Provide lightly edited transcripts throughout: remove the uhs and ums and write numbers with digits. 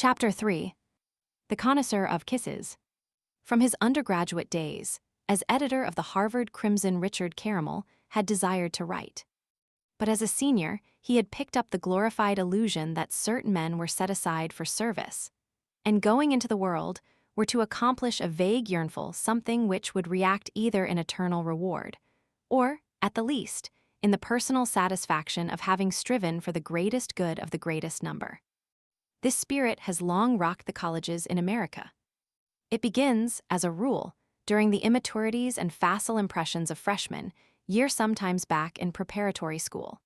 Chapter 3. The Connoisseur of Kisses. From his undergraduate days, as editor of the Harvard Crimson, Richard Caramel had desired to write. But as a senior, he had picked up the glorified illusion that certain men were set aside for service, and going into the world were to accomplish a vague yearnful something which would react either in eternal reward, or, at the least, in the personal satisfaction of having striven for the greatest good of the greatest number. This spirit has long rocked the colleges in America. It begins, as a rule, during the immaturities and facile impressions of freshmen, years sometimes back in preparatory school.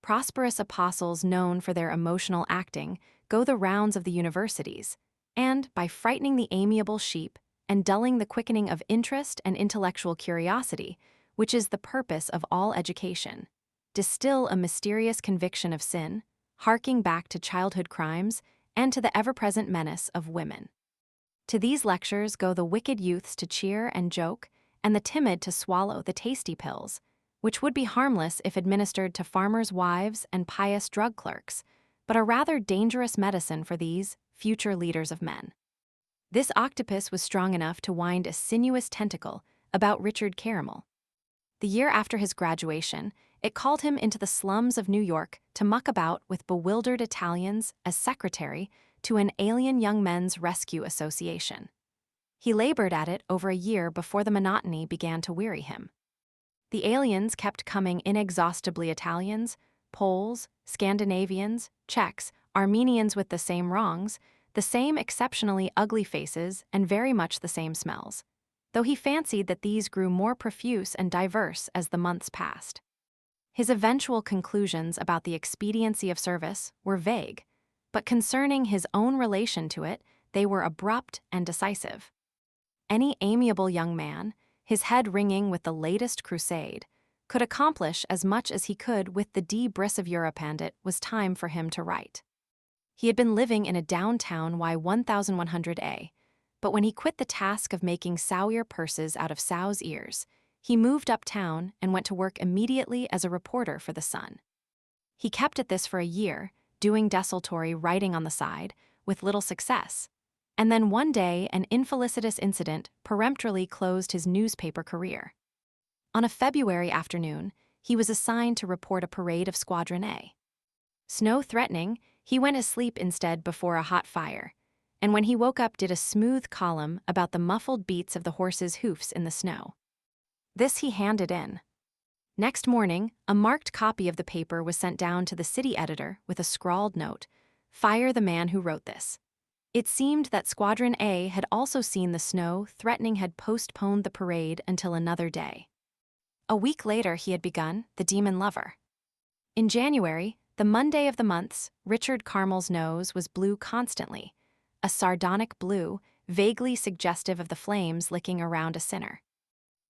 Prosperous apostles known for their emotional acting go the rounds of the universities, and, by frightening the amiable sheep and dulling the quickening of interest and intellectual curiosity, which is the purpose of all education, distill a mysterious conviction of sin, harking back to childhood crimes and to the ever-present menace of women. To these lectures go the wicked youths to cheer and joke, and the timid to swallow the tasty pills, which would be harmless if administered to farmers' wives and pious drug clerks, but are rather dangerous medicine for these future leaders of men. This octopus was strong enough to wind a sinuous tentacle about Richard Caramel. The year after his graduation, it called him into the slums of New York to muck about with bewildered Italians as secretary to an alien young men's rescue association. He labored at it over a year before the monotony began to weary him. The aliens kept coming inexhaustibly: Italians, Poles, Scandinavians, Czechs, Armenians with the same wrongs, the same exceptionally ugly faces, and very much the same smells, though he fancied that these grew more profuse and diverse as the months passed. His eventual conclusions about the expediency of service were vague, but concerning his own relation to it, they were abrupt and decisive. Any amiable young man, his head ringing with the latest crusade, could accomplish as much as he could with the debris of Europe, and it was time for him to write. He had been living in a downtown Y1100A, but when he quit the task of making sour purses out of sows' ears, he moved uptown and went to work immediately as a reporter for The Sun. He kept at this for a year, doing desultory writing on the side, with little success, and then one day an infelicitous incident peremptorily closed his newspaper career. On a February afternoon, he was assigned to report a parade of Squadron A. Snow threatening, he went asleep instead before a hot fire, and when he woke up did a smooth column about the muffled beats of the horses' hoofs in the snow. This he handed in. Next morning, a marked copy of the paper was sent down to the city editor with a scrawled note: "Fire the man who wrote this." It seemed that Squadron A had also seen the snow threatening had postponed the parade until another day. A week later he had begun The Demon Lover. In January, the Monday of the months, Richard Caramel's nose was blue constantly, a sardonic blue, vaguely suggestive of the flames licking around a sinner.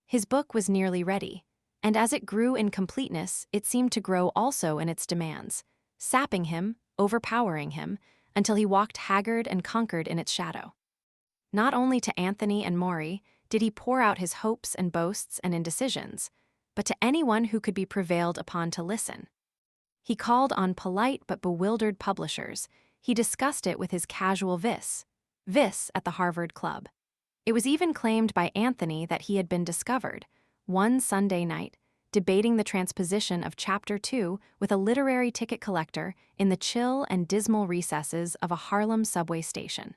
His book was nearly ready, and as it grew in completeness, it seemed to grow also in its demands, sapping him, overpowering him, until he walked haggard and conquered in its shadow. Not only to Anthony and Maury did he pour out his hopes and boasts and indecisions, but to anyone who could be prevailed upon to listen. He called on polite but bewildered publishers. He discussed it with his casual vis at the Harvard Club. It was even claimed by Anthony that he had been discovered, one Sunday night, debating the transposition of Chapter 2 with a literary ticket collector in the chill and dismal recesses of a Harlem subway station.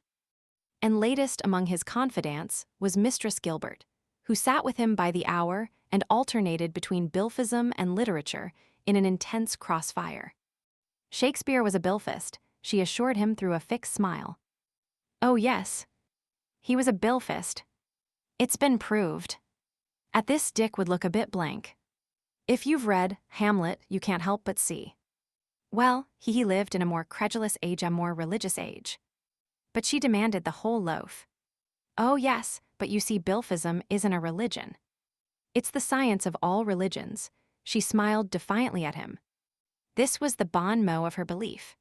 And latest among his confidants was Mistress Gilbert, who sat with him by the hour and alternated between Bilphism and literature in an intense crossfire. Shakespeare was a Bilphist, she assured him through a fixed smile. Oh yes, he was a Bilphist. It's been proved. At this Dick would look a bit blank. If you've read Hamlet, you can't help but see. Well, he lived in a more credulous age, a more religious age. But she demanded the whole loaf. Oh yes, but you see, Bilphism isn't a religion. It's the science of all religions. She smiled defiantly at him. This was the bon mot of her belief.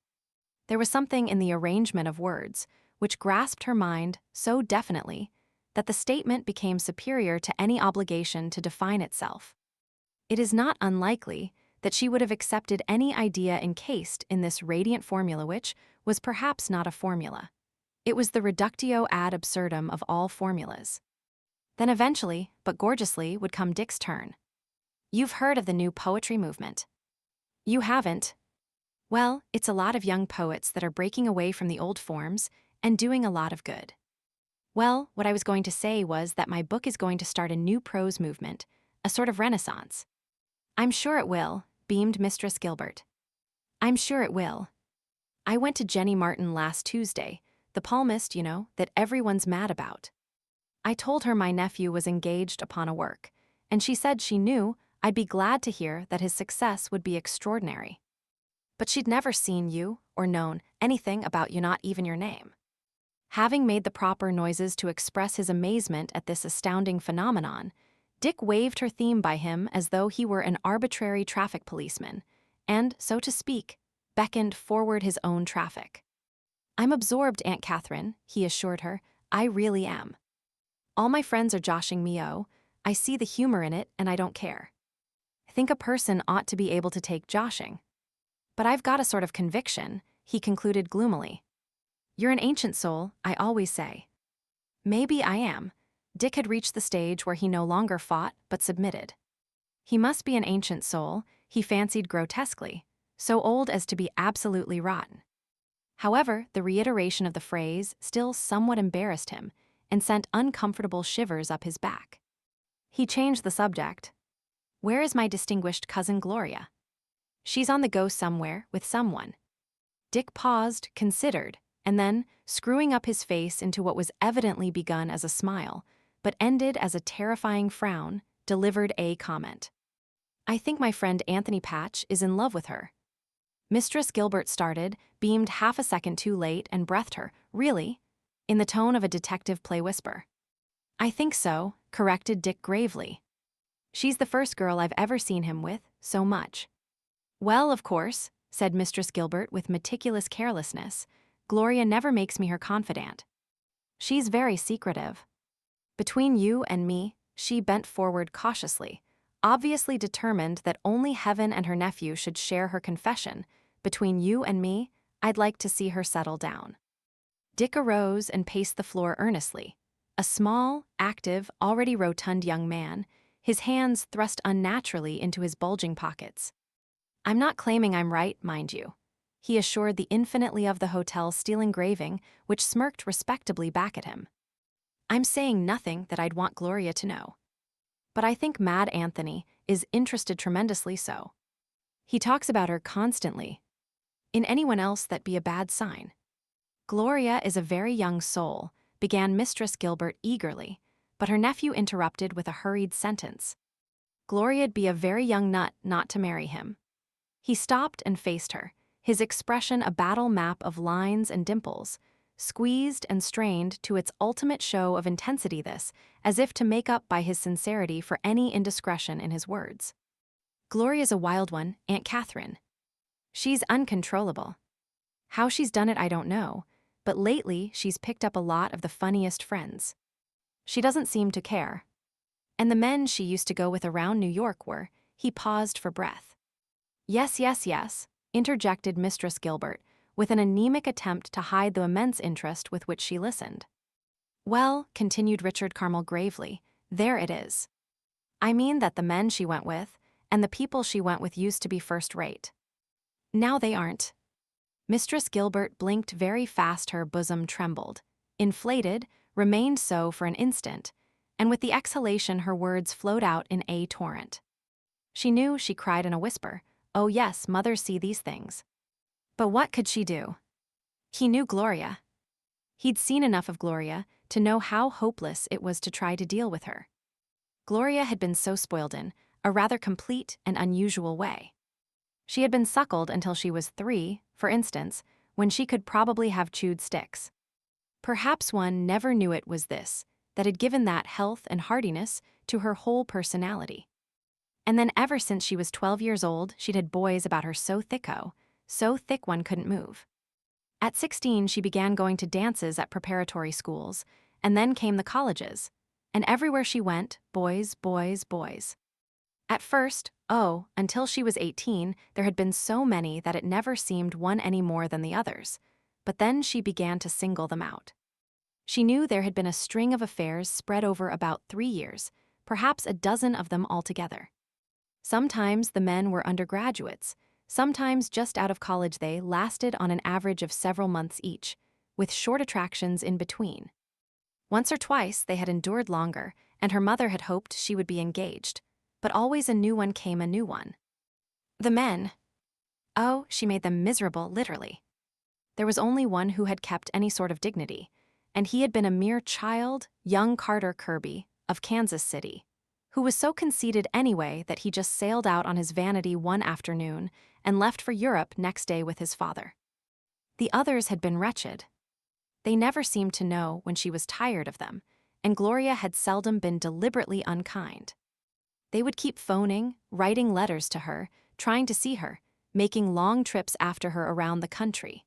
There was something in the arrangement of words which grasped her mind so definitely that the statement became superior to any obligation to define itself. It is not unlikely that she would have accepted any idea encased in this radiant formula which was perhaps not a formula. It was the reductio ad absurdum of all formulas. Then eventually, but gorgeously, would come Dick's turn. You've heard of the new poetry movement. You haven't? Well, it's a lot of young poets that are breaking away from the old forms and doing a lot of good. Well, what I was going to say was that my book is going to start a new prose movement, a sort of renaissance. I'm sure it will, beamed Mistress Gilbert. I'm sure it will. I went to Jenny Martin last Tuesday, the palmist, that everyone's mad about. I told her my nephew was engaged upon a work, and she said she knew I'd be glad to hear that his success would be extraordinary. But she'd never seen you or known anything about you, not even your name. Having made the proper noises to express his amazement at this astounding phenomenon, Dick waved her theme by him as though he were an arbitrary traffic policeman, and, so to speak, beckoned forward his own traffic. I'm absorbed, Aunt Catherine, he assured her. I really am. All my friends are joshing me. I see the humor in it and I don't care. I think a person ought to be able to take joshing. But I've got a sort of conviction, he concluded gloomily. You're an ancient soul, I always say. Maybe I am. Dick had reached the stage where he no longer fought but submitted. He must be an ancient soul, he fancied grotesquely, so old as to be absolutely rotten. However, the reiteration of the phrase still somewhat embarrassed him and sent uncomfortable shivers up his back. He changed the subject. Where is my distinguished cousin Gloria? She's on the go somewhere with someone. Dick paused, considered, and then, screwing up his face into what was evidently begun as a smile, but ended as a terrifying frown, delivered a comment. I think my friend Anthony Patch is in love with her. Mistress Gilbert started, beamed half a second too late, and breathed her, really? In the tone of a detective play whisper. I think so, corrected Dick gravely. She's the first girl I've ever seen him with, so much. Well, of course, said Mistress Gilbert with meticulous carelessness, Gloria never makes me her confidant. She's very secretive. Between you and me, she bent forward cautiously, obviously determined that only Heaven and her nephew should share her confession. Between you and me, I'd like to see her settle down. Dick arose and paced the floor earnestly. A small, active, already rotund young man, his hands thrust unnaturally into his bulging pockets. I'm not claiming I'm right, mind you, he assured the infinitely of the hotel steel engraving, which smirked respectably back at him. I'm saying nothing that I'd want Gloria to know. But I think Mad Anthony is interested tremendously so. He talks about her constantly. In anyone else that'd be a bad sign. Gloria is a very young soul, began Mistress Gilbert eagerly, but her nephew interrupted with a hurried sentence. Gloria'd be a very young nut not to marry him. He stopped and faced her, his expression a battle map of lines and dimples, squeezed and strained to its ultimate show of intensity, this, as if to make up by his sincerity for any indiscretion in his words. Gloria's a wild one, Aunt Catherine. She's uncontrollable. How she's done it I don't know, but lately she's picked up a lot of the funniest friends. She doesn't seem to care. And the men she used to go with around New York were, he paused for breath. Yes, interjected Mistress Gilbert, with an anemic attempt to hide the immense interest with which she listened. Well, continued Richard Carmel gravely, there it is. I mean that the men she went with, and the people she went with used to be first-rate. Now they aren't. Mistress Gilbert blinked very fast, her bosom trembled, inflated, remained so for an instant, and with the exhalation her words flowed out in a torrent. She knew, she cried in a whisper, oh yes, mothers see these things. But what could she do? He knew Gloria. He'd seen enough of Gloria to know how hopeless it was to try to deal with her. Gloria had been so spoiled in a rather complete and unusual way. She had been suckled until she was 3, for instance, when she could probably have chewed sticks. Perhaps one never knew it was this that had given that health and hardiness to her whole personality. And then ever since she was 12 years old, she'd had boys about her so thick one couldn't move. At 16, she began going to dances at preparatory schools, and then came the colleges, and everywhere she went, boys. At first, until she was 18, there had been so many that it never seemed one any more than the others. But then she began to single them out. She knew there had been a string of affairs spread over about 3 years, perhaps a dozen of them altogether. Sometimes the men were undergraduates, sometimes just out of college. They lasted on an average of several months each, with short attractions in between. Once or twice they had endured longer, and her mother had hoped she would be engaged, but always a new one came a new one. The men. She made them miserable, literally. There was only one who had kept any sort of dignity, and he had been a mere child, young Carter Kirby, of Kansas City, who was so conceited anyway that he just sailed out on his vanity one afternoon and left for Europe next day with his father. The others had been wretched. They never seemed to know when she was tired of them, and Gloria had seldom been deliberately unkind. They would keep phoning, writing letters to her, trying to see her, making long trips after her around the country.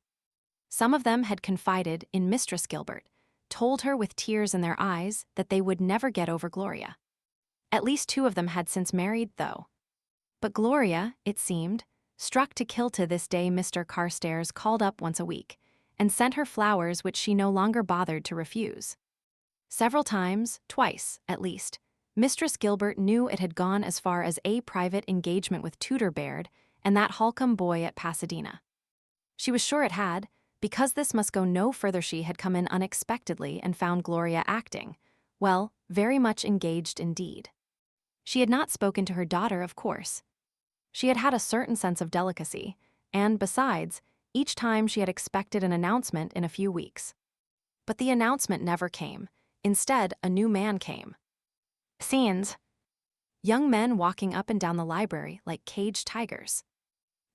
Some of them had confided in Mistress Gilbert, told her with tears in their eyes that they would never get over Gloria. At least 2 of them had since married, though. But Gloria, it seemed, struck to kill to this day. Mr. Carstairs called up once a week and sent her flowers which she no longer bothered to refuse. Several times, twice at least, Mistress Gilbert knew it had gone as far as a private engagement with Tudor Baird and that Holcomb boy at Pasadena. She was sure it had, because this must go no further. She had come in unexpectedly and found Gloria acting, well, very much engaged indeed. She had not spoken to her daughter, of course. She had had a certain sense of delicacy, and besides, each time she had expected an announcement in a few weeks. But the announcement never came. Instead, a new man came. Scenes. Young men walking up and down the library like caged tigers.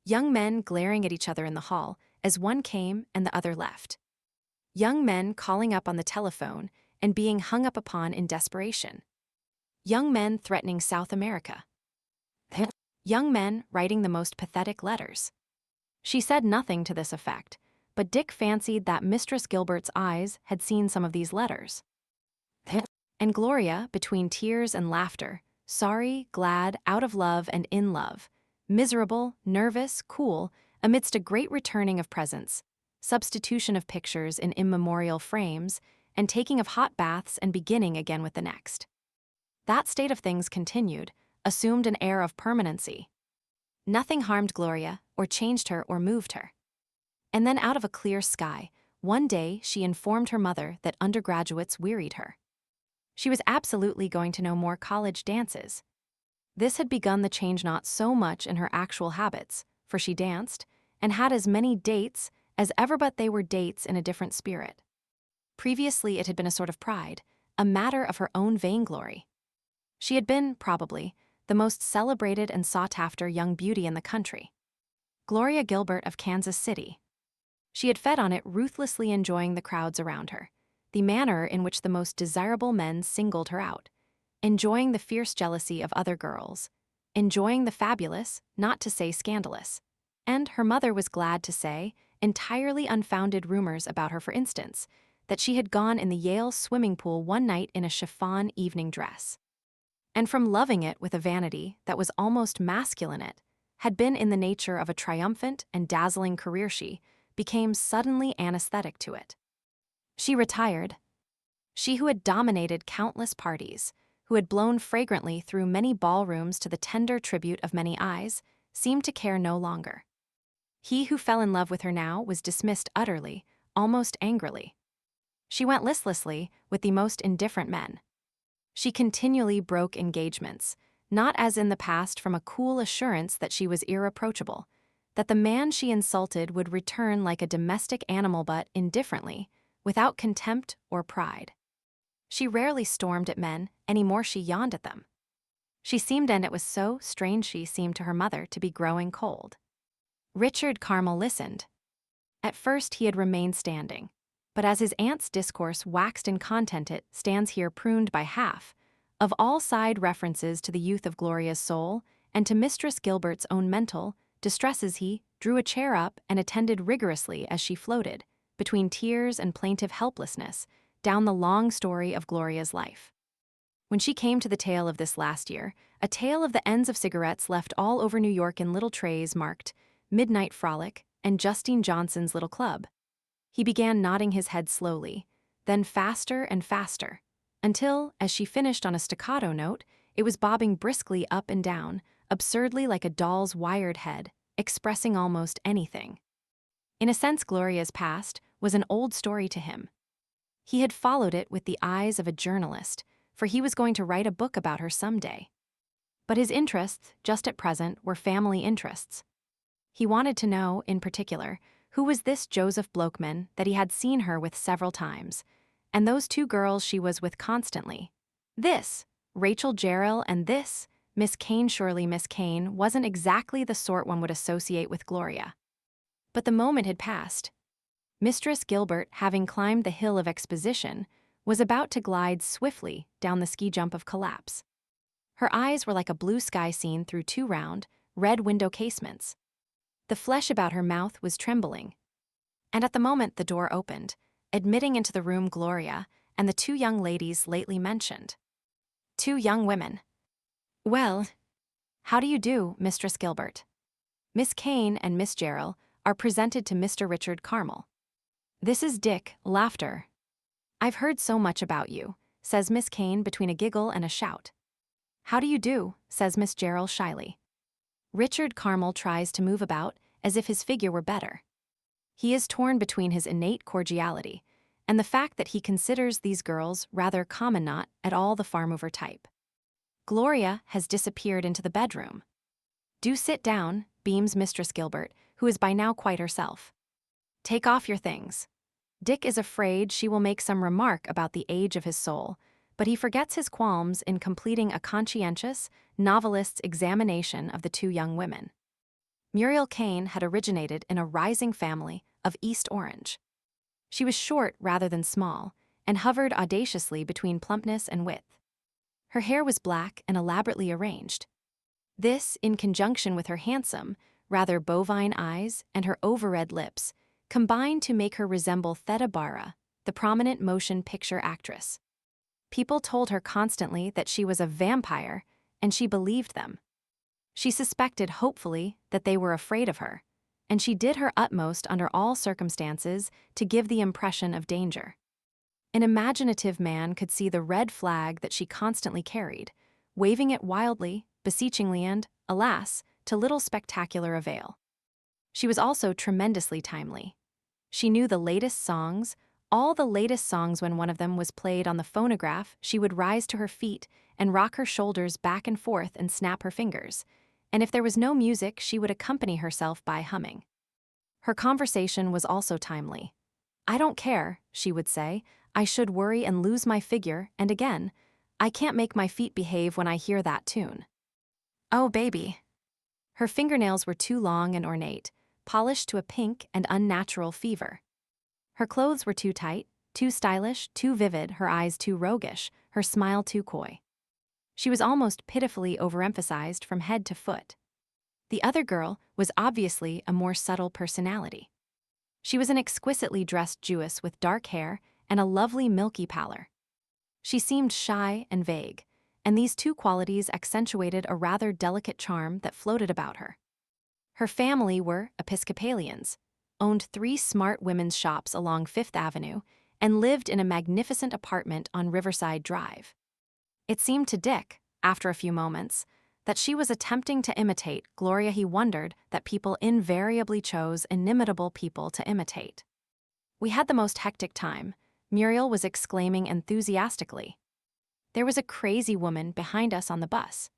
Young men glaring at each other in the hall as one came and the other left. Young men calling up on the telephone and being hung up upon in desperation. Young men threatening South America. Young men writing the most pathetic letters. She said nothing to this effect, but Dick fancied that Mistress Gilbert's eyes had seen some of these letters. And Gloria, between tears and laughter, sorry, glad, out of love and in love, miserable, nervous, cool, amidst a great returning of presents, substitution of pictures in immemorial frames, and taking of hot baths and beginning again with the next. That state of things continued, assumed an air of permanency. Nothing harmed Gloria, or changed her or moved her. And then out of a clear sky, one day she informed her mother that undergraduates wearied her. She was absolutely going to no more college dances. This had begun the change not so much in her actual habits, for she danced, and had as many dates as ever, but they were dates in a different spirit. Previously it had been a sort of pride, a matter of her own vainglory. She had been, probably, the most celebrated and sought-after young beauty in the country. Gloria Gilbert of Kansas City. She had fed on it, ruthlessly enjoying the crowds around her, the manner in which the most desirable men singled her out, enjoying the fierce jealousy of other girls, enjoying the fabulous, not to say scandalous, and, her mother was glad to say, entirely unfounded rumors about her. For instance, that she had gone in the Yale swimming pool one night in a chiffon evening dress. And from loving it with a vanity that was almost masculine, it had been in the nature of a triumphant and dazzling career. She became suddenly anesthetic to it. She retired. She who had dominated countless parties, who had blown fragrantly through many ballrooms to the tender tribute of many eyes, seemed to care no longer. He who fell in love with her now was dismissed utterly, almost angrily. She went listlessly with the most indifferent men. She continually broke engagements, not as in the past from a cool assurance that she was irreproachable, that the man she insulted would return like a domestic animal, but indifferently, without contempt or pride. She rarely stormed at men, any more she yawned at them. She seemed, and it was so strange, she seemed to her mother to be growing cold. Richard Carmel listened. At first he had remained standing, but as his aunt's discourse waxed in content, it stands here pruned by half, of all side references to the youth of Gloria's soul and to Mistress Gilbert's own mental distresses, he drew a chair up and attended rigorously as she floated, between tears and plaintive helplessness, down the long story of Gloria's life. When she came to the tale of this last year, a tale of the ends of cigarettes left all over New York in little trays marked Midnight Frolic and Justine Johnson's Little Club, he began nodding his head slowly, then faster and faster, until, as she finished on a staccato note, it was bobbing briskly up and down, absurdly like a doll's wired head, expressing almost anything. In a sense, Gloria's past was an old story to him. He had followed it with the eyes of a journalist, for he was going to write a book about her someday. But his interests, just at present, were family interests. He wanted to know, in particular, who was this Joseph Blokeman that he had seen her with several times, and those two girls she was with constantly. This, Rachel Jarrell, and this, Miss Kane. Surely Miss Kane wasn't exactly the sort one would associate with Gloria. But the moment had passed. Mistress Gilbert, having climbed the hill of exposition, was about to glide swiftly down the ski jump of collapse. Her eyes were like a blue sky seen through two round, red window casements. The flesh about her mouth was trembling. And at the moment the door opened, admitting into the room Gloria and the two young ladies lately mentioned. Two young women. "Well, how do you do, Mistress Gilbert?" Miss Kane and Miss Jarrell are presented to Mr. Richard Carmel. "This is Dick, Laughter. I've heard so much about you," says Miss Kane between a giggle and a shout. "How do you do?" says Miss Jarrell shyly. Richard Carmel tries to move about as if his figure were better. He is torn between his innate cordiality and the fact that he considers these girls rather common, not at all the farm-mover type. Gloria has disappeared into the bedroom. "Do sit down," beams Mistress Gilbert, who is by now quite herself. "Take off your things." Dick is afraid she will make some remark about the age of his soul, but he forgets his qualms in completing a conscientious, novelist's examination of the two young women. Muriel Kane had originated in a rising family of East Orange. She was short rather than small, and hovered audaciously between plumpness and width. Her hair was black and elaborately arranged. This, in conjunction with her handsome, rather bovine eyes and her over-red lips, combined to make her resemble Theda Bara, the prominent motion picture actress. People told her constantly that she was a vampire, and she believed them. She suspected, hopefully, that they were afraid of her, and she did her utmost under all circumstances to give the impression of danger. An imaginative man could see the red flag that she constantly carried, waving it wildly, beseechingly, and, alas, to little spectacular avail. She was also tremendously timely. She knew the latest songs, all the latest songs. When one of them was played on the phonograph, she would rise to her feet and rock her shoulders back and forth and snap her fingers, and if there was no music, she would accompany herself by humming. Her conversation was also timely. "I don't care," she would say, "I should worry and lose my figure, and again, I can't make my feet behave when I hear that tune. Oh, baby." Her fingernails were too long and ornate, polished to a pink and unnatural fever. Her clothes were too tight, too stylish, too vivid, her eyes too roguish, her smile too coy. She was almost pitifully overemphasized from head to foot. The other girl was obviously a more subtle personality. She was an exquisitely dressed Jewess with dark hair and a lovely milky pallor. She seemed shy and vague, and these two qualities accentuated a rather delicate charm that floated about her. Her family were Episcopalians, owned 3 smart women's shops along Fifth Avenue, and lived in a magnificent apartment on Riverside Drive. It seemed to Dick, after a few moments, that she was attempting to imitate Gloria. He wondered that people invariably chose inimitable people to imitate. "We had the most hectic time," Muriel was exclaiming enthusiastically. "There was a crazy woman behind us on the bus.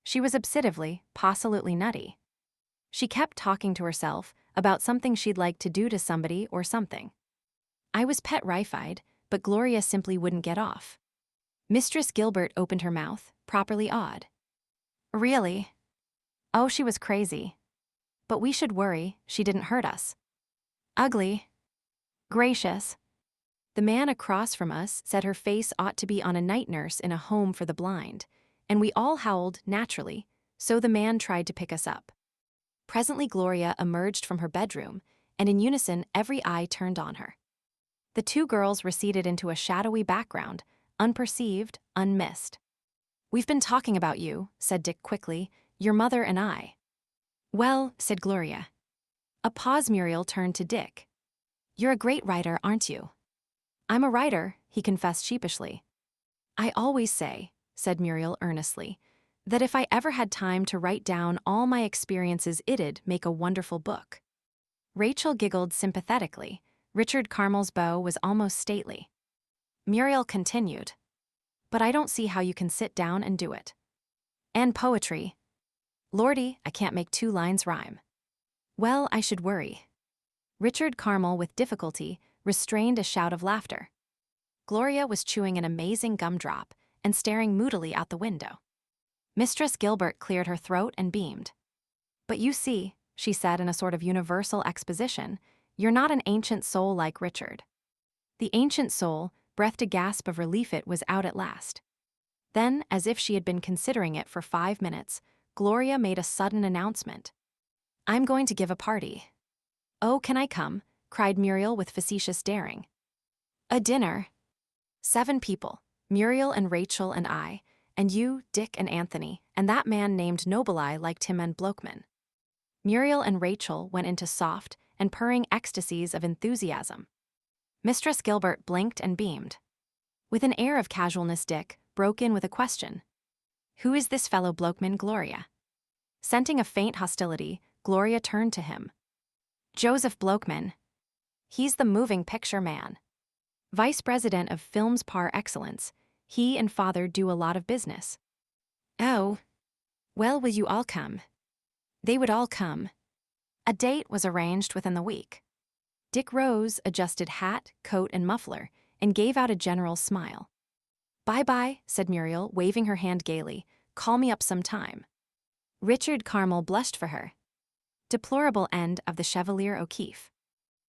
She was obsessively, absolutely nutty. She kept talking to herself about something she'd like to do to somebody or something. I was petrified, but Gloria simply wouldn't get off." Mistress Gilbert opened her mouth, properly awed. "Really? Oh, she was crazy. But we should worry, she didn't hurt us." "Ugly. Gracious." The man across from us said her face ought to be on a night nurse in a home for the blind, and we all howled naturally, so the man tried to pick us up. Presently Gloria emerged from her bedroom, and in unison every eye turned on her. The two girls receded into a shadowy background, unperceived, unmissed. "We've been talking about you," said Dick quickly, "your mother and I." "Well," said Gloria. A pause. Muriel turned to Dick. "You're a great writer, aren't you?" "I'm a writer," he confessed sheepishly. "I always say," said Muriel earnestly, "that if I ever had time to write down all my experiences, it'd make a wonderful book." Rachel giggled sympathetically. Richard Carmel's bow was almost stately. Muriel continued, "But I don't see how you can sit down and do it. And poetry. Lordy, I can't make 2 lines rhyme." "Well, I should worry." Richard Carmel, with difficulty, restrained a shout of laughter. Gloria was chewing an amazing gumdrop and staring moodily out the window. Mistress Gilbert cleared her throat and beamed. "But you see," she said in a sort of universal exposition, "you're not an ancient soul like Richard." The ancient soul breathed a gasp of relief. It was out at last. Then, as if she had been considering it for 5 minutes, Gloria made a sudden announcement. "I'm going to give a party." "Oh, can I come?" cried Muriel with facetious daring. "A dinner?" 7 people, Muriel and Rachel and I, and you, Dick and Anthony, and that man named Nobili like Tim and Blokeman. Muriel and Rachel went into soft and purring ecstasies of enthusiasm. Mistress Gilbert blinked and beamed. With an air of casualness, Dick broke in with a question. "Who is this fellow Blokeman, Gloria?" Scenting a faint hostility, Gloria turned to him. "Joseph Blokeman. He's the moving picture man. Vice President of Films par excellence. He and Father do a lot of business." "Oh. Well, will you all come?" They would all come. A date was arranged within the week. Dick rose, adjusted hat, coat, and muffler, and gave out a general smile. "Bye-bye," said Muriel, waving her hand gaily. "Call me up sometime." Richard Carmel blushed for her. Deplorable end of the Chevalier O'Keefe.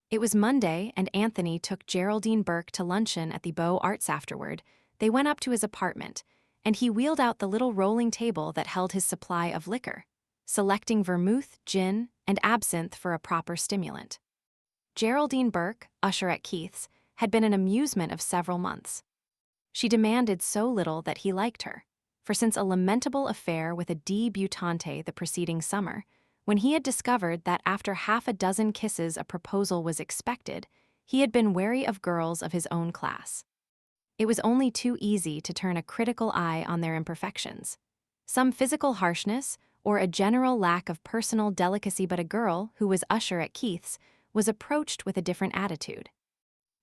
It was Monday, and Anthony took Geraldine Burke to luncheon at the Beaux Arts afterward. They went up to his apartment, and he wheeled out the little rolling table that held his supply of liquor, selecting vermouth, gin, and absinthe for a proper stimulant. Geraldine Burke, usher at Keith's, had been an amusement of several months. She demanded so little that he liked her, for since a lamentable affair with a debutante the preceding summer, when he had discovered that after half a dozen kisses a proposal was expected, he had been wary of girls of his own class. It was only too easy to turn a critical eye on their imperfections. Some physical harshness or a general lack of personal delicacy, but a girl who was usher at Keith's was approached with a different attitude.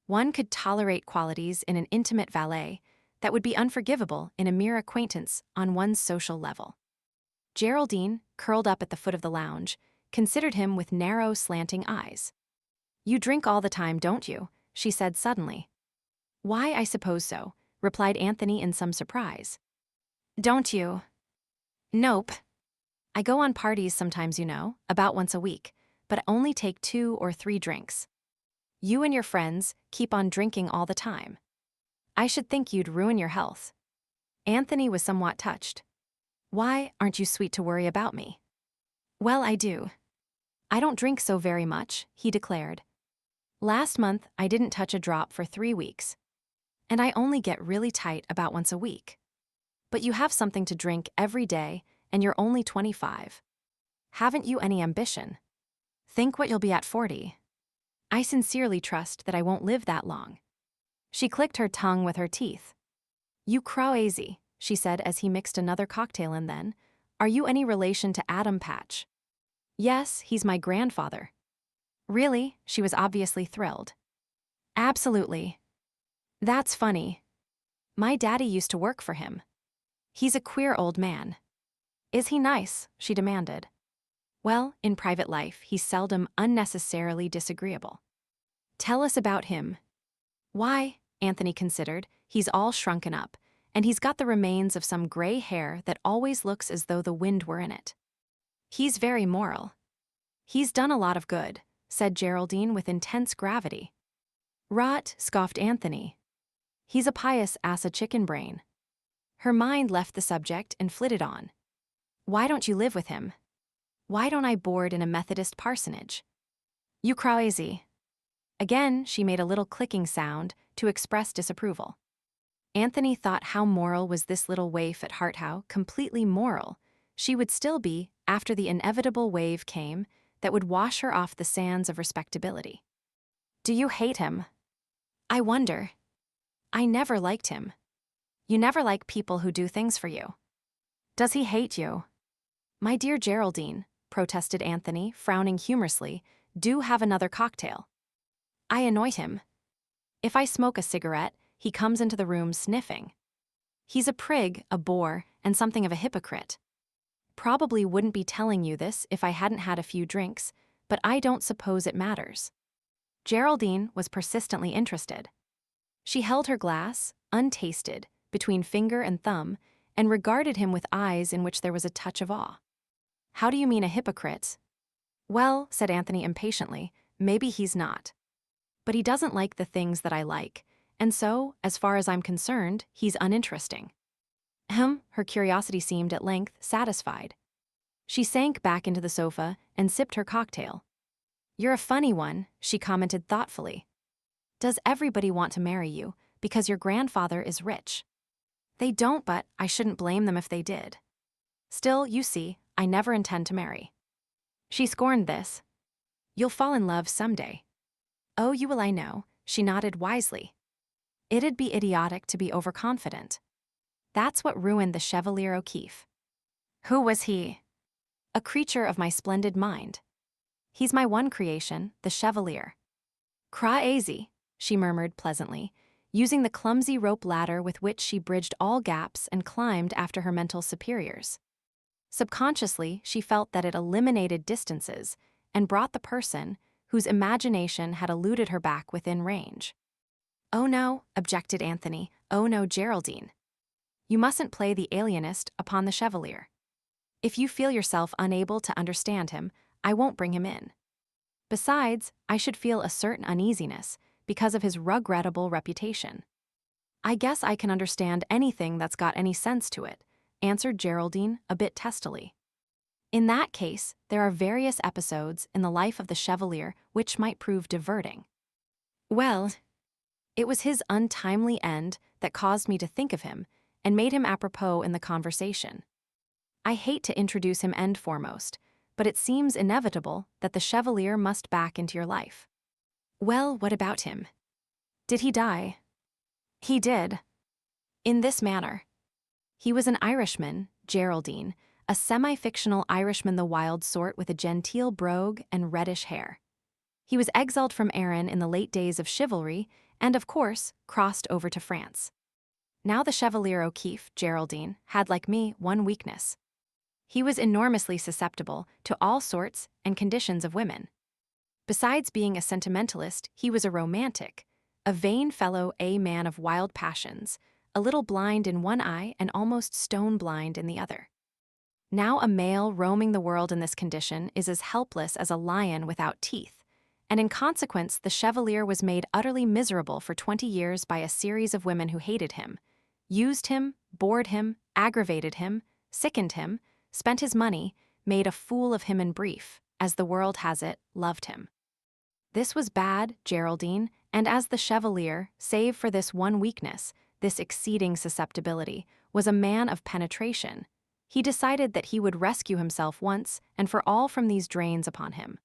One could tolerate qualities in an intimate valet that would be unforgivable in a mere acquaintance on one's social level. Geraldine, curled up at the foot of the lounge, considered him with narrow, slanting eyes. "You drink all the time, don't you?" she said suddenly. "Why, I suppose so," replied Anthony in some surprise. "Don't you?" "Nope. I go on parties sometimes, you know, about once a week, but I only take 2 or 3 drinks. You and your friends keep on drinking all the time. I should think you'd ruin your health." Anthony was somewhat touched. "Why, aren't you sweet to worry about me?" "Well, I do. I don't drink so very much," he declared. "Last month, I didn't touch a drop for 3 weeks. And I only get really tight about once a week. But you have something to drink every day, and you're only 25. Haven't you any ambition? Think what you'll be at 40. I sincerely trust that I won't live that long." She clicked her tongue with her teeth. "You crazy," she said as he mixed another cocktail, and then, "Are you any relation to Adam Patch?" "Yes, he's my grandfather." "Really?" She was obviously thrilled. "Absolutely. That's funny. My daddy used to work for him. He's a queer old man." "Is he nice?" she demanded. "Well, in private life, he's seldom unnecessarily disagreeable." "Tell us about him." "Why," Anthony considered, "he's all shrunken up, and he's got the remains of some gray hair that always looks as though the wind were in it. He's very moral." "He's done a lot of good," said Geraldine with intense gravity. "Rot," scoffed Anthony. "He's a pious ass, a chicken brain." Her mind left the subject and flitted on. "Why don't you live with him? Why don't I board in a Methodist parsonage?" "You crazy." Again, she made a little clicking sound to express disapproval. Anthony thought, how moral was this little waif at heart? How completely moral she would still be after the inevitable wave came that would wash her off the sands of respectability. Do you hate him? I wonder. I never liked him. You never like people who do things for you. Does he hate you? My dear Geraldine, protested Anthony, frowning humorously, do have another cocktail. I annoy him. If I smoke a cigarette, he comes into the room sniffing. He's a prig, a bore, and something of a hypocrite. Probably wouldn't be telling you this if I hadn't had a few drinks, but I don't suppose it matters. Geraldine was persistently interested. She held her glass, untasted, between finger and thumb, and regarded him with eyes in which there was a touch of awe. How do you mean a hypocrite? Well, said Anthony impatiently, maybe he's not. But he doesn't like the things that I like, and so, as far as I'm concerned, he's uninteresting. Her curiosity seemed at length satisfied. She sank back into the sofa and sipped her cocktail. You're a funny one, she commented thoughtfully. Does everybody want to marry you because your grandfather is rich? They don't, but I shouldn't blame them if they did. Still, you see, I never intend to marry. She scorned this. You'll fall in love someday. Oh, you will, I know, she nodded wisely. It'd be idiotic to be overconfident. That's what ruined the Chevalier O'Keefe. Who was he? A creature of my splendid mind. He's my one creation, the Chevalier. Crazy, she murmured pleasantly, using the clumsy rope ladder with which she bridged all gaps and climbed after her mental superiors. Subconsciously, she felt that it eliminated distances and brought the person whose imagination had eluded her back within range. Oh no, objected Anthony, oh no, Geraldine. You mustn't play the alienist upon the Chevalier. If you feel yourself unable to understand him, I won't bring him in. Besides, I should feel a certain uneasiness because of his regrettable reputation. I guess I can understand anything that's got any sense to it, answered Geraldine a bit testily. In that case, there are various episodes in the life of the Chevalier which might prove diverting. Well, it was his untimely end that caused me to think of him and made him apropos in the conversation. I hate to introduce him end foremost, but it seems inevitable that the Chevalier must back into your life. Well, what about him? Did he die? He did. In this manner. He was an Irishman, Geraldine, a semi-fictional Irishman, the wild sort with a genteel brogue and reddish hair. He was exiled from Erin in the late days of chivalry and, of course, crossed over to France. Now the Chevalier O'Keefe, Geraldine, had, like me, one weakness. He was enormously susceptible to all sorts and conditions of women. Besides being a sentimentalist, he was a romantic, a vain fellow, a man of wild passions, a little blind in one eye and almost stone blind in the other. Now a male roaming the world in this condition is as helpless as a lion without teeth, and in consequence the Chevalier was made utterly miserable for 20 years by a series of women who hated him, used him, bored him, aggravated him, sickened him, spent his money, made a fool of him, in brief, as the world has it, loved him. This was bad, Geraldine, and as the Chevalier, save for this one weakness, this exceeding susceptibility, was a man of penetration, he decided that he would rescue himself once and for all from these drains upon him.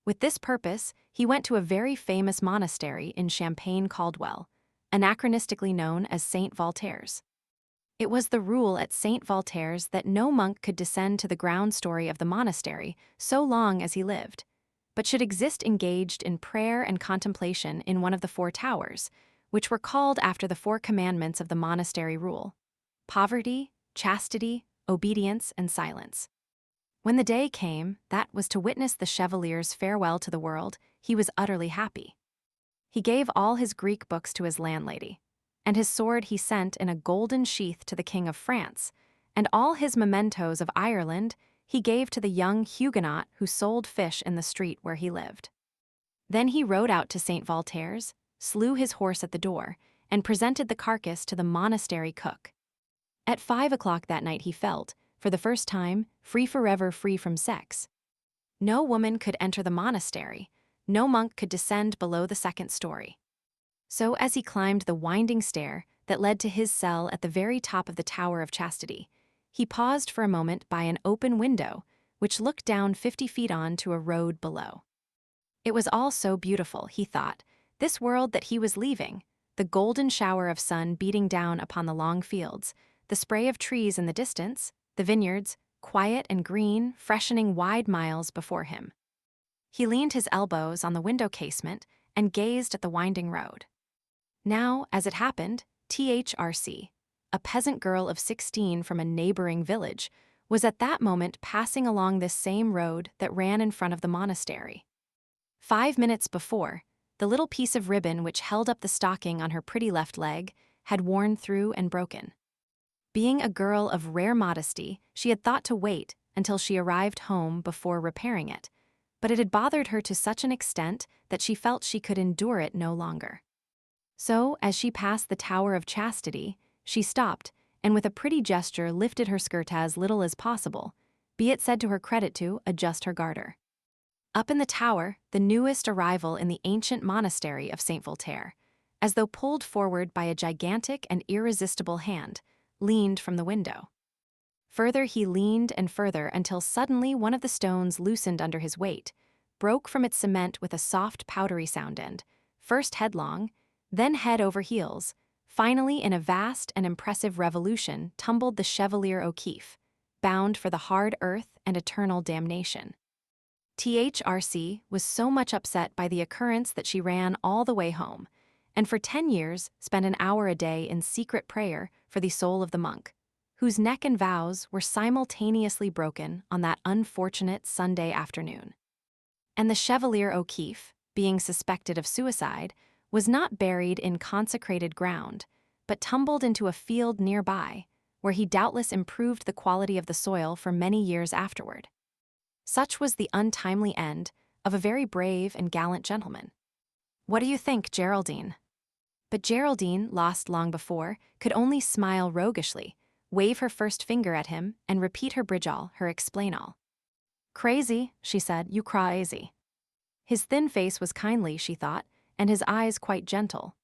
With this purpose, he went to a very famous monastery in Champagne-Caldwell, anachronistically known as St. Voltaire's. It was the rule at St. Voltaire's that no monk could descend to the ground story of the monastery so long as he lived, but should exist engaged in prayer and contemplation in one of the 4 towers, which were called after the 4 commandments of the monastery rule: poverty, chastity, obedience, and silence. When the day came, that was to witness the Chevalier's farewell to the world, he was utterly happy. He gave all his Greek books to his landlady, and his sword he sent in a golden sheath to the King of France, and all his mementos of Ireland he gave to the young Huguenot who sold fish in the street where he lived. Then he rode out to St. Voltaire's, slew his horse at the door, and presented the carcass to the monastery cook. At 5 o'clock that night he felt, for the first time, forever free from sex. No woman could enter the monastery, no monk could descend below the 2nd story. So as he climbed the winding stair that led to his cell at the very top of the Tower of Chastity. He paused for a moment by an open window, which looked down 50 feet on to a road below. It was all so beautiful, he thought, this world that he was leaving, the golden shower of sun beating down upon the long fields, the spray of trees in the distance, the vineyards, quiet and green, freshening wide miles before him. He leaned his elbows on the window casement and gazed at the winding road. Now, as it happened, THRC, a peasant girl of 16 from a neighboring village, was at that moment passing along this same road that ran in front of the monastery. 5 minutes before, the little piece of ribbon which held up the stocking on her pretty left leg had worn through and broken. Being a girl of rare modesty, she had thought to wait until she arrived home before repairing it, but it had bothered her to such an extent that she felt she could endure it no longer. So, as she passed the Tower of Chastity, she stopped and with a pretty gesture lifted her skirt as little as possible, be it said to her credit to adjust her garter. Up in the tower, the newest arrival in the ancient monastery of St. Voltaire, as though pulled forward by a gigantic and irresistible hand, leaned from the window. Further he leaned and further until suddenly one of the stones loosened under his weight, broke from its cement with a soft powdery sound and, first headlong, then head over heels, finally in a vast and impressive revolution tumbled the Chevalier O'Keefe, bound for the hard earth and eternal damnation. THRC was so much upset by the occurrence that she ran all the way home, and for 10 years spent an hour a day in secret prayer for the soul of the monk, whose neck and vows were simultaneously broken on that unfortunate Sunday afternoon. And the Chevalier O'Keefe, being suspected of suicide, was not buried in consecrated ground, but tumbled into a field nearby, where he doubtless improved the quality of the soil for many years afterward. Such was the untimely end of a very brave and gallant gentleman. What do you think, Geraldine? But Geraldine, lost long before, could only smile roguishly, wave her first finger at him, and repeat her bridge-all, her explain-all. Crazy, she said, you crazy. His thin face was kindly, she thought, and his eyes quite gentle.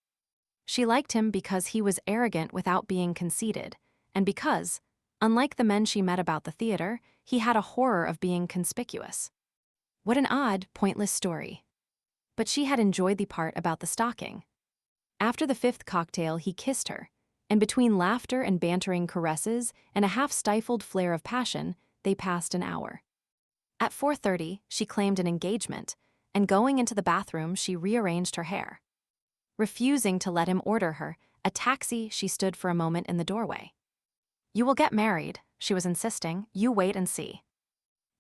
She liked him because he was arrogant without being conceited, and because, unlike the men she met about the theater, he had a horror of being conspicuous. What an odd, pointless story. But she had enjoyed the part about the stocking. After the 5th cocktail, he kissed her, and between laughter and bantering caresses and a half-stifled flare of passion, they passed an hour. At 4:30, she claimed an engagement, and going into the bathroom, she rearranged her hair. Refusing to let him order her a taxi, she stood for a moment in the doorway. You will get married, she was insisting, you wait and see.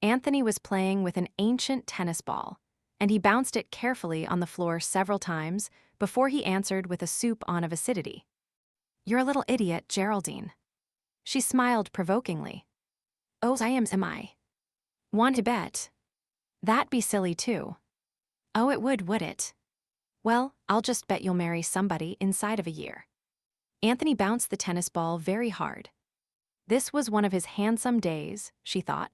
Anthony was playing with an ancient tennis ball, and he bounced it carefully on the floor several times before he answered with a soup on of acidity. You're a little idiot, Geraldine. She smiled provokingly. Oh, am I? Want to bet? That'd be silly too. Oh, it would it? Well, I'll just bet you'll marry somebody inside of a year. Anthony bounced the tennis ball very hard. This was one of his handsome days, she thought.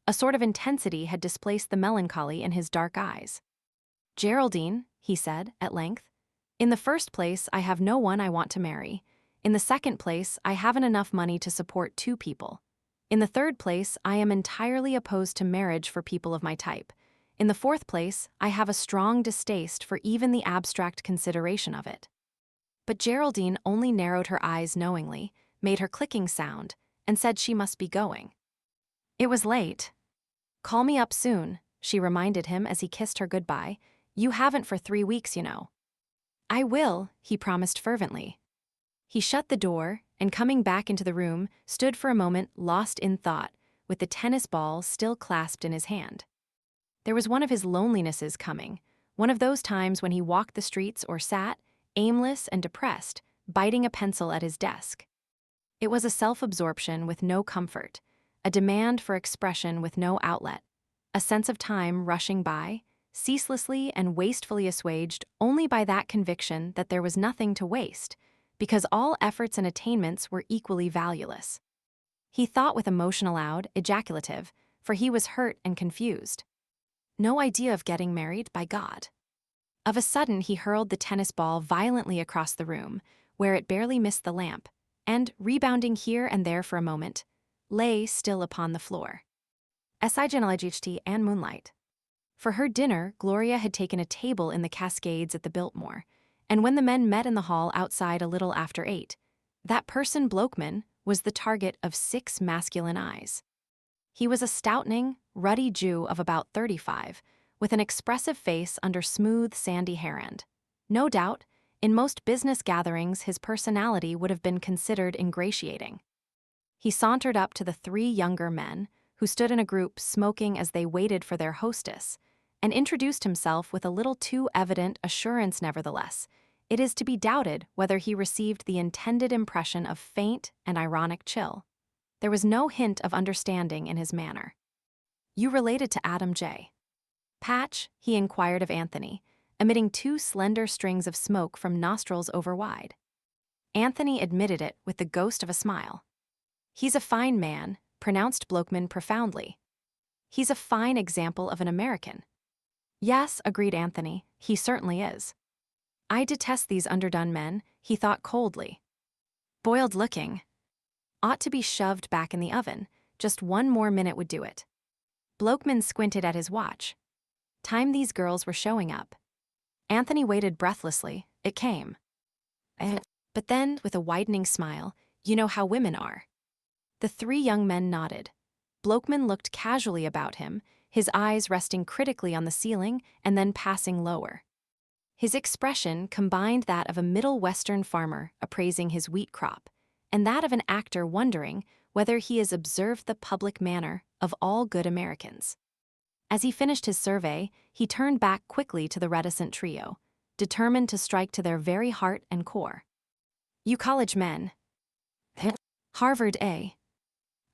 A sort of intensity had displaced the melancholy in his dark eyes. Geraldine, he said, at length, in the first place, I have no one I want to marry. In the second place, I haven't enough money to support 2 people. In the third place, I am entirely opposed to marriage for people of my type. In the fourth place, I have a strong distaste for even the abstract consideration of it. But Geraldine only narrowed her eyes knowingly, made her clicking sound, and said she must be going. It was late. Call me up soon, she reminded him as he kissed her goodbye. You haven't for 3 weeks, you know. I will, he promised fervently. He shut the door, and coming back into the room, stood for a moment lost in thought, with the tennis ball still clasped in his hand. There was one of his lonelinesses coming, one of those times when he walked the streets or sat, aimless and depressed, biting a pencil at his desk. It was a self-absorption with no comfort, a demand for expression with no outlet, a sense of time rushing by, ceaselessly and wastefully assuaged only by that conviction that there was nothing to waste, because all efforts and attainments were equally valueless. He thought with emotion aloud, ejaculative, for he was hurt and confused. No idea of getting married, by God. Of a sudden he hurled the tennis ball violently across the room, where it barely missed the lamp, and, rebounding here and there for a moment, lay still upon the floor. Esigenalaght and moonlight. For her dinner, Gloria had taken a table in the Cascades at the Biltmore, and when the men met in the hall outside a little after 8, that person Blokeman was the target of 6 masculine eyes. He was a stoutening, ruddy Jew of about 35, with an expressive face under smooth, sandy hair and, no doubt, in most business gatherings his personality would have been considered ingratiating. He sauntered up to the 3 younger men, who stood in a group smoking as they waited for their hostess, and introduced himself with a little too evident assurance nevertheless. It is to be doubted whether he received the intended impression of faint and ironic chill. There was no hint of understanding in his manner. "You related to Adam J. Patch?" he inquired of Anthony, emitting 2 slender strings of smoke from nostrils over wide. Anthony admitted it with the ghost of a smile. "He's a fine man," pronounced Blokeman profoundly. "He's a fine example of an American." "Yes," agreed Anthony, "he certainly is." "I detest these underdone men," he thought coldly. "Boiled looking. Ought to be shoved back in the oven. Just 1 more minute would do it." Blokeman squinted at his watch. Time these girls were showing up. Anthony waited breathlessly. It came. But then, with a widening smile, "You know how women are." The 3 young men nodded. Blokeman looked casually about him, his eyes resting critically on the ceiling and then passing lower. His expression combined that of a Middle Western farmer appraising his wheat crop, and that of an actor wondering whether he has observed the public manner of all good Americans. As he finished his survey, he turned back quickly to the reticent trio, determined to strike to their very heart and core. "You college men. Harvard, eh?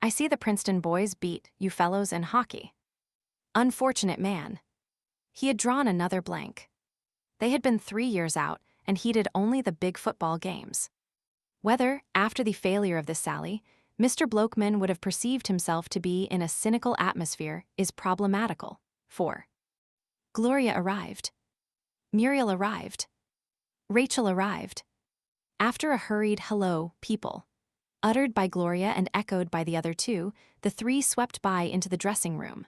I see the Princeton boys beat you fellows in hockey." Unfortunate man. He had drawn another blank. They had been 3 years out and heeded only the big football games. Whether, after the failure of this sally, Mr. Blokeman would have perceived himself to be in a cynical atmosphere is problematical. 4. Gloria arrived. Muriel arrived. Rachel arrived. After a hurried "hello, people," uttered by Gloria and echoed by the other 2, the 3 swept by into the dressing room.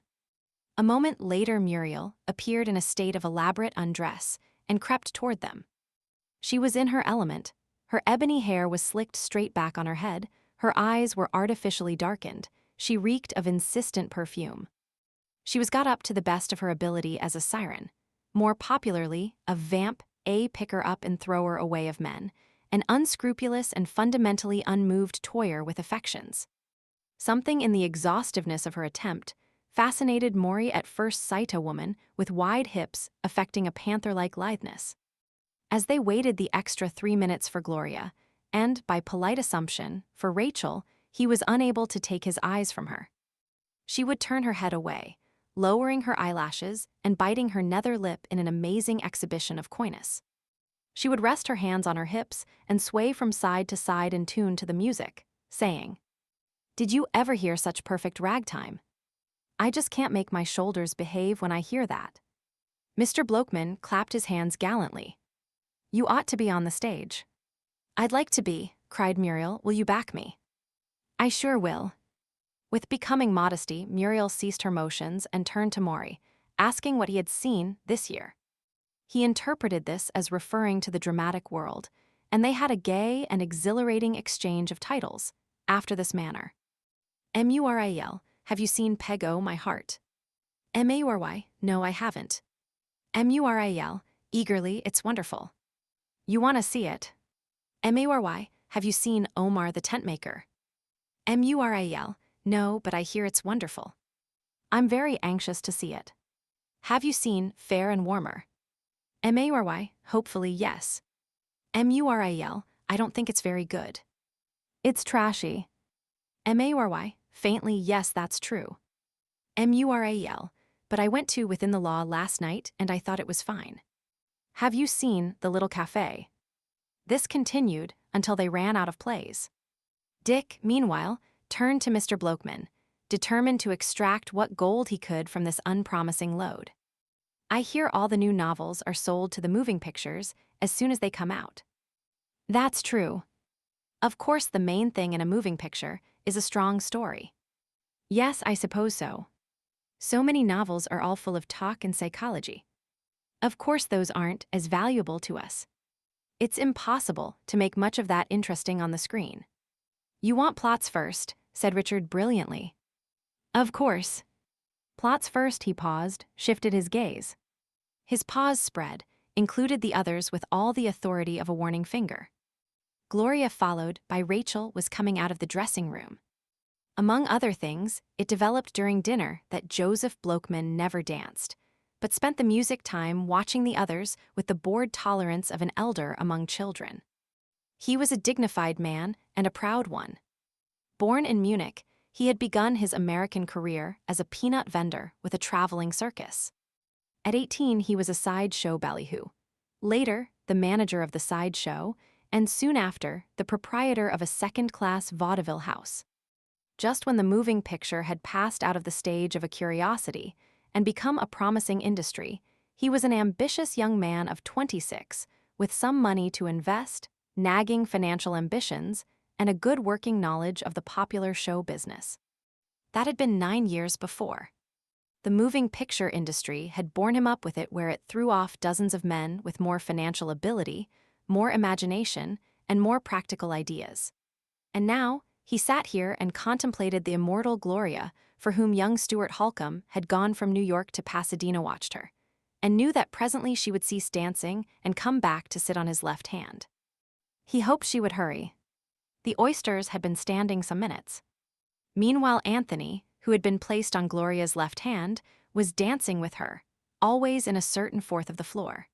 A moment later Muriel appeared in a state of elaborate undress and crept toward them. She was in her element. Her ebony hair was slicked straight back on her head, her eyes were artificially darkened, she reeked of insistent perfume. She was got up to the best of her ability as a siren, more popularly, a vamp, a picker-up and thrower away of men, an unscrupulous and fundamentally unmoved toyer with affections. Something in the exhaustiveness of her attempt fascinated Maury at first sight, a woman with wide hips affecting a panther-like litheness. As they waited the extra 3 minutes for Gloria, and, by polite assumption, for Rachel, he was unable to take his eyes from her. She would turn her head away, lowering her eyelashes and biting her nether lip in an amazing exhibition of coyness. She would rest her hands on her hips and sway from side to side in tune to the music, saying, "Did you ever hear such perfect ragtime? I just can't make my shoulders behave when I hear that." Mr. Blokeman clapped his hands gallantly. "You ought to be on the stage." "I'd like to be," cried Muriel. "Will you back me?" "I sure will." With becoming modesty, Muriel ceased her motions and turned to Maury, asking what he had seen this year. He interpreted this as referring to the dramatic world, and they had a gay and exhilarating exchange of titles, after this manner. "Muriel, have you seen Peg O' My Heart?" "Maury, no, I haven't." "Muriel, eagerly, it's wonderful." "You want to see it?" "Maury, have you seen Omar the Tentmaker?" "Muriel, no, but I hear it's wonderful." "I'm very anxious to see it." "Have you seen Fair and Warmer?" "Maury, hopefully yes." "Muriel, I don't think it's very good." "It's trashy." "Maury, faintly, yes, that's true." "Muriel, but I went to Within the Law last night and I thought it was fine." "Have you seen The Little Café?" This continued until they ran out of plays. Dick, meanwhile, turned to Mr. Blokeman, determined to extract what gold he could from this unpromising load. "I hear all the new novels are sold to the moving pictures as soon as they come out." That's true. Of course, the main thing in a moving picture is a strong story. Yes, I suppose so. So many novels are all full of talk and psychology. Of course, those aren't as valuable to us. It's impossible to make much of that interesting on the screen. You want plots first, said Richard brilliantly. Of course. Plots first, he paused, shifted his gaze. His pause spread, included the others with all the authority of a warning finger. Gloria, followed by Rachel, was coming out of the dressing room. Among other things, it developed during dinner that Joseph Blokeman never danced, but spent the music time watching the others with the bored tolerance of an elder among children. He was a dignified man and a proud one. Born in Munich, he had begun his American career as a peanut vendor with a traveling circus. At 18, he was a sideshow ballyhoo. Later, the manager of the sideshow, and soon after, the proprietor of a second-class vaudeville house. Just when the moving picture had passed out of the stage of a curiosity and become a promising industry, he was an ambitious young man of 26, with some money to invest, nagging financial ambitions, and a good working knowledge of the popular show business. That had been 9 years before. The moving picture industry had borne him up with it, where it threw off dozens of men with more financial ability, more imagination, and more practical ideas. And now, he sat here and contemplated the immortal Gloria, for whom young Stuart Holcomb had gone from New York to Pasadena, watched her, and knew that presently she would cease dancing and come back to sit on his left hand. He hoped she would hurry. The oysters had been standing some minutes. Meanwhile, Anthony, who had been placed on Gloria's left hand, was dancing with her, always in a certain fourth of the floor.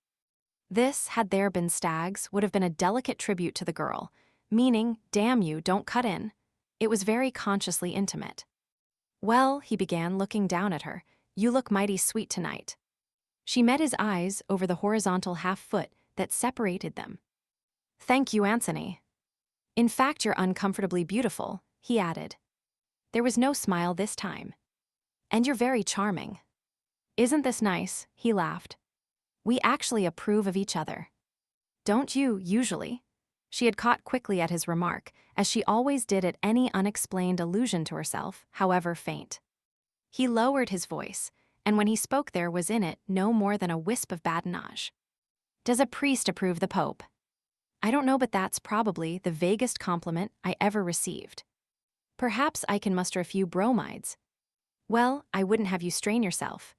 This, had there been stags, would have been a delicate tribute to the girl, meaning, damn you, don't cut in. It was very consciously intimate. Well, he began, looking down at her, you look mighty sweet tonight. She met his eyes over the horizontal half-foot that separated them. Thank you, Anthony. In fact, you're uncomfortably beautiful, he added. There was no smile this time. And you're very charming. Isn't this nice? He laughed. We actually approve of each other. Don't you, usually? She had caught quickly at his remark, as she always did at any unexplained allusion to herself, however faint. He lowered his voice, and when he spoke there was in it no more than a wisp of badinage. Does a priest approve the Pope? I don't know, but that's probably the vaguest compliment I ever received. Perhaps I can muster a few bromides. Well, I wouldn't have you strain yourself.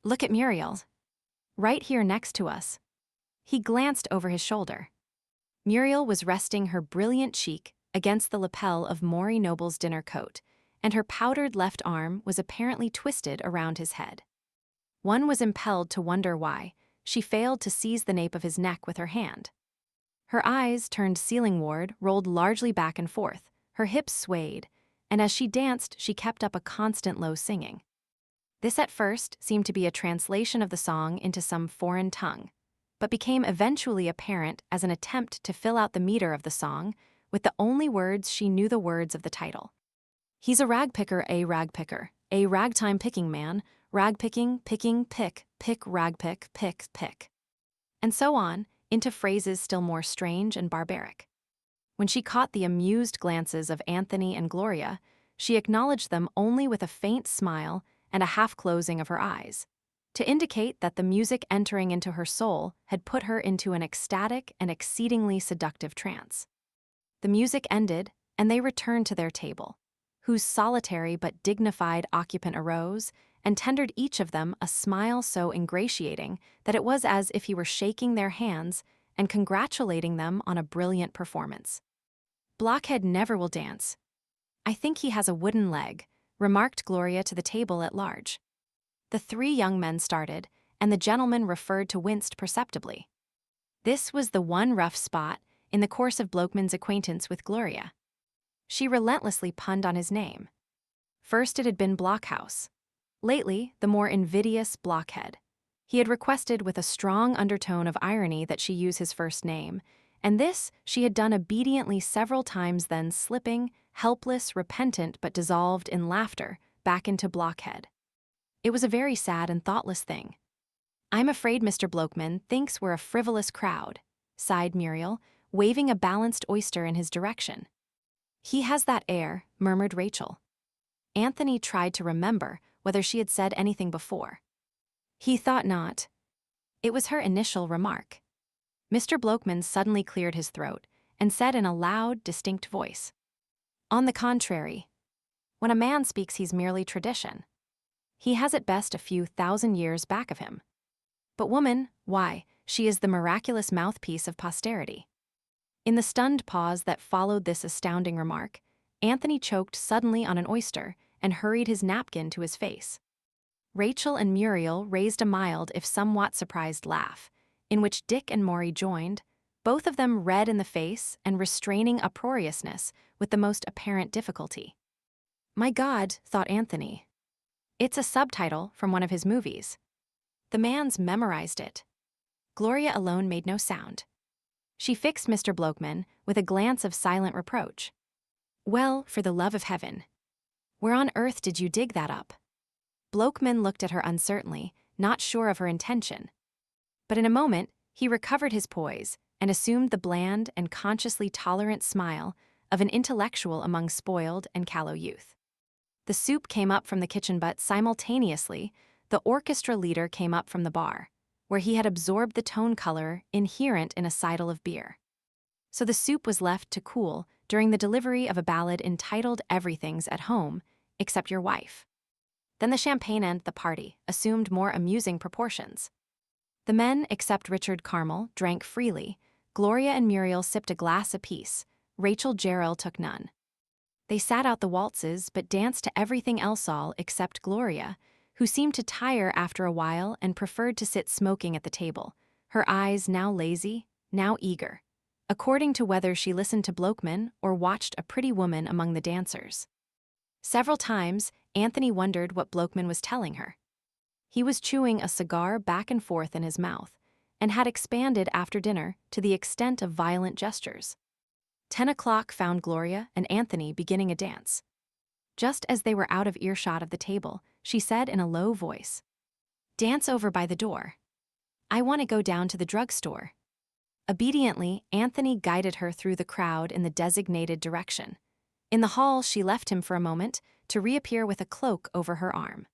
Look at Muriel. Right here next to us. He glanced over his shoulder. Muriel was resting her brilliant cheek against the lapel of Maury Noble's dinner coat, and her powdered left arm was apparently twisted around his head. One was impelled to wonder why she failed to seize the nape of his neck with her hand. Her eyes, turned ceilingward, rolled largely back and forth, her hips swayed, and as she danced she kept up a constant low singing. This at first seemed to be a translation of the song into some foreign tongue, but became eventually apparent as an attempt to fill out the meter of the song with the only words she knew, the words of the title. He's a ragpicker, a ragtime picking man, ragpicking, picking, pick, ragpick, pick. And so on, into phrases still more strange and barbaric. When she caught the amused glances of Anthony and Gloria, she acknowledged them only with a faint smile and a half-closing of her eyes, to indicate that the music entering into her soul had put her into an ecstatic and exceedingly seductive trance. The music ended, and they returned to their table, whose solitary but dignified occupant arose and tendered each of them a smile so ingratiating that it was as if he were shaking their hands and congratulating them on a brilliant performance. Blockhead never will dance. I think he has a wooden leg, remarked Gloria to the table at large. The three young men started, and the gentleman referred to winced perceptibly. This was the one rough spot in the course of Blokeman's acquaintance with Gloria. She relentlessly punned on his name. First it had been Blockhouse. Lately, the more invidious Blockhead. He had requested with a strong undertone of irony that she use his first name, and this she had done obediently several times, then slipping, helpless, repentant but dissolved in laughter, back into Blockhead. It was a very sad and thoughtless thing. I'm afraid Mr. Blokeman thinks we're a frivolous crowd, sighed Muriel, waving a balanced oyster in his direction. "He has that air," murmured Rachel. Anthony tried to remember whether she had said anything before. He thought not. It was her initial remark. Mr. Blokeman suddenly cleared his throat and said in a loud, distinct voice, "On the contrary. When a man speaks, he's merely tradition. He has at best a few thousand years back of him. But woman, why, she is the miraculous mouthpiece of posterity." In the stunned pause that followed this astounding remark, Anthony choked suddenly on an oyster and hurried his napkin to his face. Rachel and Muriel raised a mild if somewhat surprised laugh, in which Dick and Maury joined, both of them red in the face and restraining uproariousness with the most apparent difficulty. "My God," thought Anthony. "It's a subtitle from one of his movies. The man's memorized it." Gloria alone made no sound. She fixed Mr. Blokeman with a glance of silent reproach. "Well, for the love of heaven, where on earth did you dig that up?" Blokeman looked at her uncertainly, not sure of her intention. But in a moment, he recovered his poise and assumed the bland and consciously tolerant smile of an intellectual among spoiled and callow youth. The soup came up from the kitchen, but simultaneously, the orchestra leader came up from the bar, where he had absorbed the tone color inherent in a seidel of beer. So the soup was left to cool during the delivery of a ballad entitled "Everything's at Home, Except Your Wife." Then the champagne and the party assumed more amusing proportions. The men, except Richard Carmel, drank freely. Gloria and Muriel sipped a glass apiece. Rachel Gerald took none. They sat out the waltzes but danced to everything else all except Gloria, who seemed to tire after a while and preferred to sit smoking at the table, her eyes now lazy, now eager, according to whether she listened to Blokeman or watched a pretty woman among the dancers. Several times, Anthony wondered what Blokeman was telling her. He was chewing a cigar back and forth in his mouth, and had expanded after dinner to the extent of violent gestures. 10 o'clock found Gloria and Anthony beginning a dance. Just as they were out of earshot of the table, she said in a low voice, "Dance over by the door. I want to go down to the drugstore." Obediently, Anthony guided her through the crowd in the designated direction. In the hall, she left him for a moment to reappear with a cloak over her arm.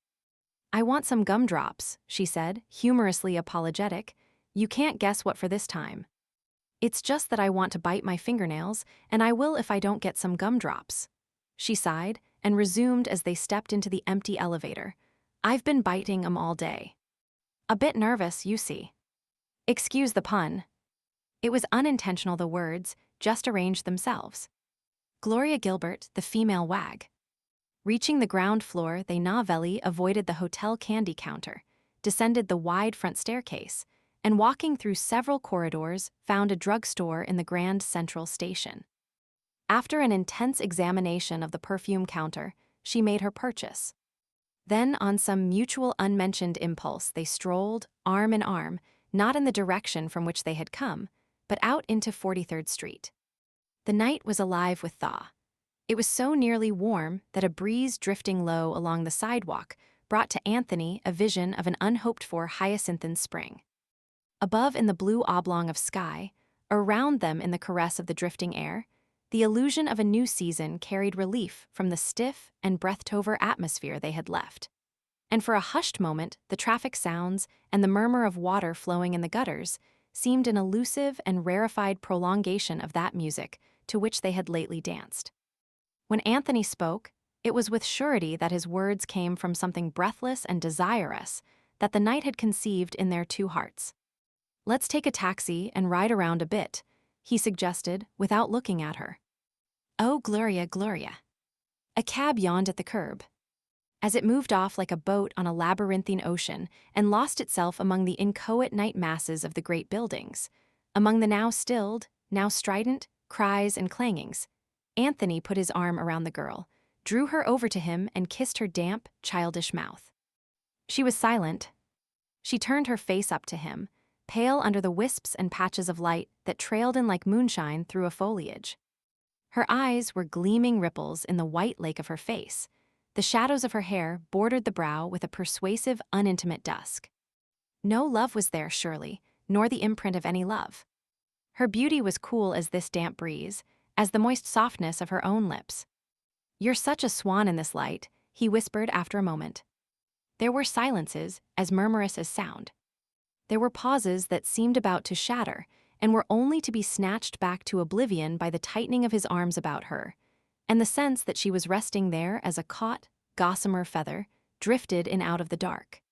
"I want some gumdrops," she said, humorously apologetic. "You can't guess what for this time. It's just that I want to bite my fingernails, and I will if I don't get some gumdrops." She sighed and resumed as they stepped into the empty elevator. "I've been biting 'em all day. A bit nervous, you see. Excuse the pun." It was unintentional, the words just arranged themselves. Gloria Gilbert, the female wag. Reaching the ground floor, they novelly avoided the hotel candy counter, descended the wide front staircase, and walking through several corridors, found a drugstore in the Grand Central Station. After an intense examination of the perfume counter, she made her purchase. Then, on some mutual unmentioned impulse, they strolled, arm in arm, not in the direction from which they had come, but out into 43rd Street. The night was alive with thaw. It was so nearly warm that a breeze drifting low along the sidewalk brought to Anthony a vision of an unhoped-for hyacinthine spring. Above in the blue oblong of sky, around them in the caress of the drifting air, the illusion of a new season carried relief from the stiff and breath-over atmosphere they had left. And for a hushed moment, the traffic sounds and the murmur of water flowing in the gutters seemed an elusive and rarefied prolongation of that music to which they had lately danced. When Anthony spoke, it was with surety that his words came from something breathless and desirous that the night had conceived in their two hearts. "Let's take a taxi and ride around a bit," he suggested without looking at her. "Oh, Gloria, Gloria." A cab yawned at the curb. As it moved off like a boat on a labyrinthine ocean and lost itself among the inchoate night masses of the great buildings, among the now stilled, now strident, cries and clangings, Anthony put his arm around the girl, drew her over to him and kissed her damp, childish mouth. She was silent. She turned her face up to him, pale under the wisps and patches of light that trailed in like moonshine through a foliage. Her eyes were gleaming ripples in the white lake of her face. The shadows of her hair bordered the brow with a persuasive, unintimate dusk. No love was there, surely, nor the imprint of any love. Her beauty was cool as this damp breeze, as the moist softness of her own lips. "You're such a swan in this light," he whispered after a moment. There were silences, as murmurous as sound. There were pauses that seemed about to shatter, and were only to be snatched back to oblivion by the tightening of his arms about her, and the sense that she was resting there as a caught, gossamer feather, drifted in out of the dark.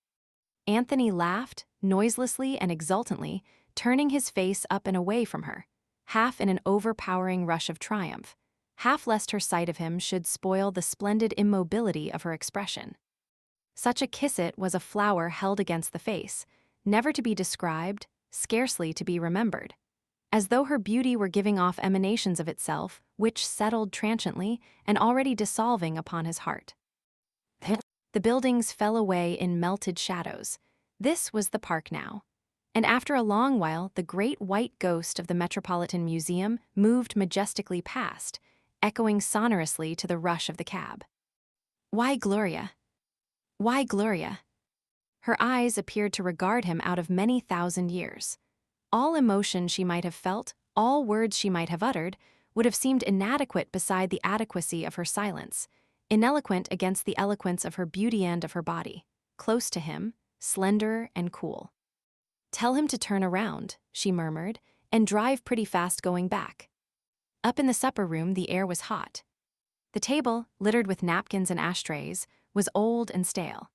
Anthony laughed, noiselessly and exultantly, turning his face up and away from her, half in an overpowering rush of triumph, half lest her sight of him should spoil the splendid immobility of her expression. Such a kiss it was a flower held against the face, never to be described, scarcely to be remembered, as though her beauty were giving off emanations of itself, which settled transiently and already dissolving upon his heart. The buildings fell away in melted shadows. This was the park now. And after a long while, the great white ghost of the Metropolitan Museum moved majestically past, echoing sonorously to the rush of the cab. Why Gloria? Why Gloria? Her eyes appeared to regard him out of many thousand years. All emotion she might have felt, all words she might have uttered, would have seemed inadequate beside the adequacy of her silence, ineloquent against the eloquence of her beauty and of her body, close to him, slender and cool. "Tell him to turn around," she murmured, "and drive pretty fast going back." Up in the supper room the air was hot. The table, littered with napkins and ashtrays, was old and stale.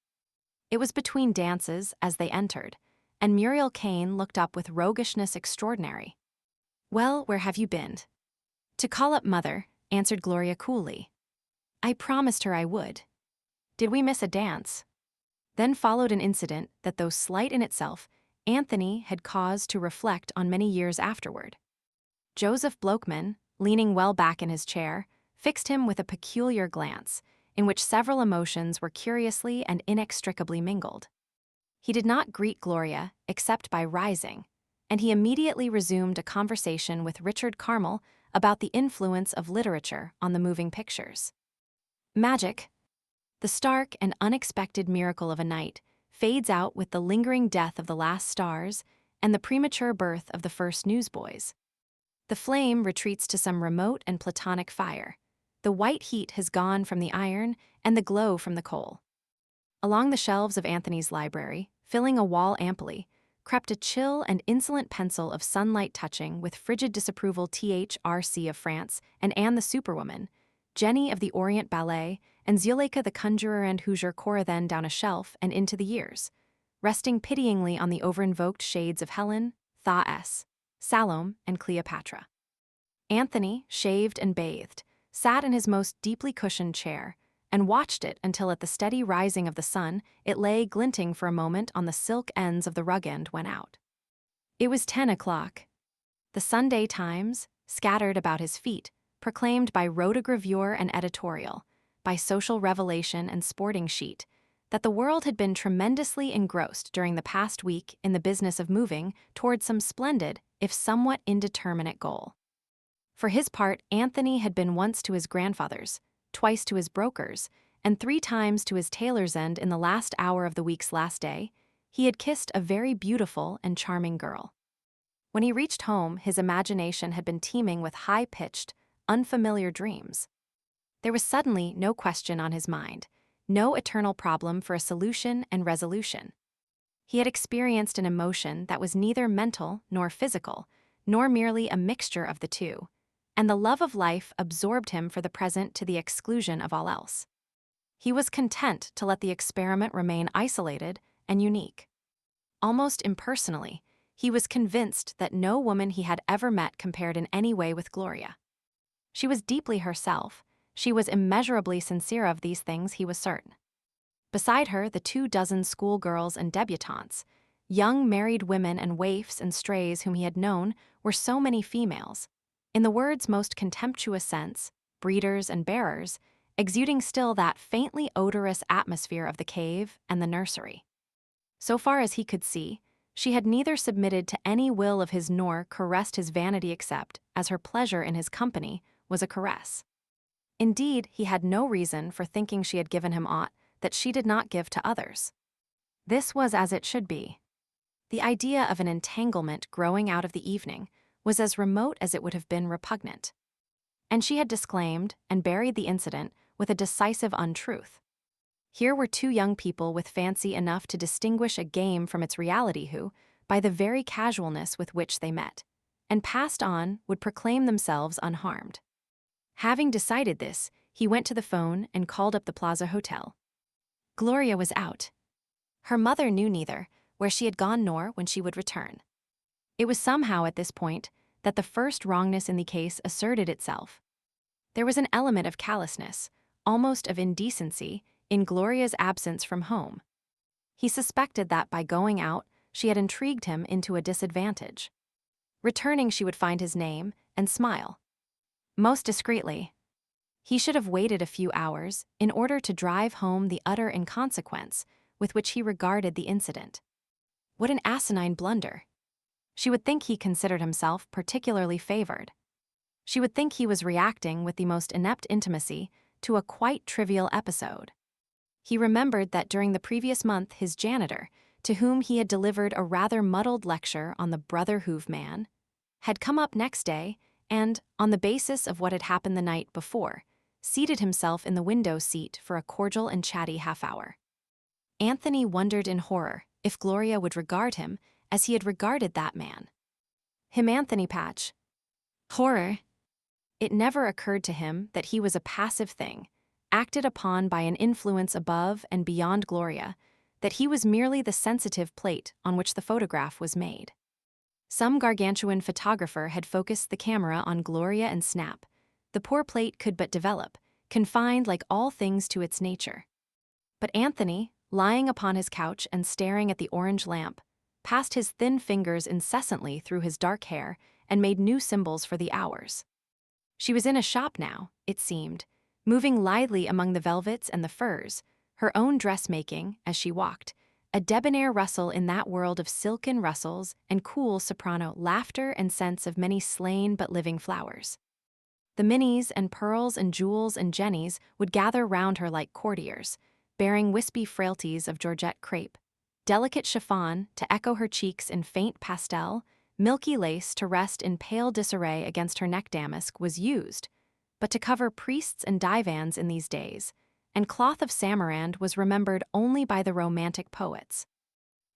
It was between dances as they entered, and Muriel Kane looked up with roguishness extraordinary. "Well, where have you been?" "To call up Mother," answered Gloria coolly. "I promised her I would." "Did we miss a dance?" Then followed an incident that, though slight in itself, Anthony had cause to reflect on many years afterward. Joseph Blokeman, leaning well back in his chair, fixed him with a peculiar glance, in which several emotions were curiously and inextricably mingled. He did not greet Gloria except by rising, and he immediately resumed a conversation with Richard Carmel about the influence of literature on the moving pictures. Magic, the stark and unexpected miracle of a night, fades out with the lingering death of the last stars and the premature birth of the first newsboys. The flame retreats to some remote and platonic fire. The white heat has gone from the iron and the glow from the coal. Along the shelves of Anthony's library, filling a wall amply, crept a chill and insolent pencil of sunlight touching with frigid disapproval THRC of France and Anne the Superwoman, Jenny of the Orient Ballet, and Zuleika the Conjurer and Hoosier Corathen down a shelf and into the years, resting pityingly on the over-invoked shades of Helen, Thaïs, Salome, and Cleopatra. Anthony, shaved and bathed, sat in his most deeply cushioned chair, and watched it until at the steady rising of the sun it lay glinting for a moment on the silk ends of the rug end went out. It was 10 o'clock. The Sunday Times, scattered about his feet, proclaimed by rotogravure and editorial, by social revelation and sporting sheet, that the world had been tremendously engrossed during the past week in the business of moving toward some splendid, if somewhat indeterminate goal. For his part, Anthony had been once to his grandfather's, twice to his broker's, and 3 times to his tailor's end in the last hour of the week's last day. He had kissed a very beautiful and charming girl. When he reached home, his imagination had been teeming with high-pitched, unfamiliar dreams. There was suddenly no question on his mind, no eternal problem for a solution and resolution. He had experienced an emotion that was neither mental nor physical, nor merely a mixture of the two, and the love of life absorbed him for the present to the exclusion of all else. He was content to let the experiment remain isolated and unique. Almost impersonally, he was convinced that no woman he had ever met compared in any way with Gloria. She was deeply herself. She was immeasurably sincere of these things, he was certain. Beside her, the 24 schoolgirls and debutantes, young married women and waifs and strays whom he had known, were so many females, in the word's most contemptuous sense, breeders and bearers, exuding still that faintly odorous atmosphere of the cave and the nursery. So far as he could see, she had neither submitted to any will of his nor caressed his vanity except as her pleasure in his company was a caress. Indeed, he had no reason for thinking she had given him aught that she did not give to others. This was as it should be. The idea of an entanglement growing out of the evening, was as remote as it would have been repugnant. And she had disclaimed and buried the incident with a decisive untruth. Here were two young people with fancy enough to distinguish a game from its reality who, by the very casualness with which they met, and passed on, would proclaim themselves unharmed. Having decided this, he went to the phone and called up the Plaza Hotel. Gloria was out. Her mother knew neither where she had gone nor when she would return. It was somehow at this point that the first wrongness in the case asserted itself. There was an element of callousness, almost of indecency, in Gloria's absence from home. He suspected that by going out, she had intrigued him into a disadvantage. Returning, she would find his name and smile. Most discreetly. He should have waited a few hours in order to drive home the utter inconsequence with which he regarded the incident. What an asinine blunder. She would think he considered himself particularly favored. She would think he was reacting with the most inept intimacy to a quite trivial episode. He remembered that during the previous month his janitor, to whom he had delivered a rather muddled lecture on the brother Hoove man, had come up next day and, on the basis of what had happened the night before, seated himself in the window seat for a cordial and chatty half-hour. Anthony wondered in horror if Gloria would regard him as he had regarded that man. Him, Anthony Patch. Horror. It never occurred to him that he was a passive thing, acted upon by an influence above and beyond Gloria, that he was merely the sensitive plate on which the photograph was made. Some gargantuan photographer had focused the camera on Gloria and Snap. The poor plate could but develop, confined like all things to its nature. But Anthony, lying upon his couch and staring at the orange lamp, passed his thin fingers incessantly through his dark hair and made new symbols for the hours. She was in a shop now, it seemed, moving lithely among the velvets and the furs, her own dressmaking, as she walked, a debonair rustle in that world of silken rustles and cool soprano laughter and scents of many slain but living flowers. The Minnies and Pearls and Jules and Jennies would gather round her like courtiers, bearing wispy frailties of Georgette crepe, delicate chiffon to echo her cheeks in faint pastel, milky lace to rest in pale disarray against her neck damask was used, but to cover priests and divans in these days, and cloth of Samarand was remembered only by the romantic poets.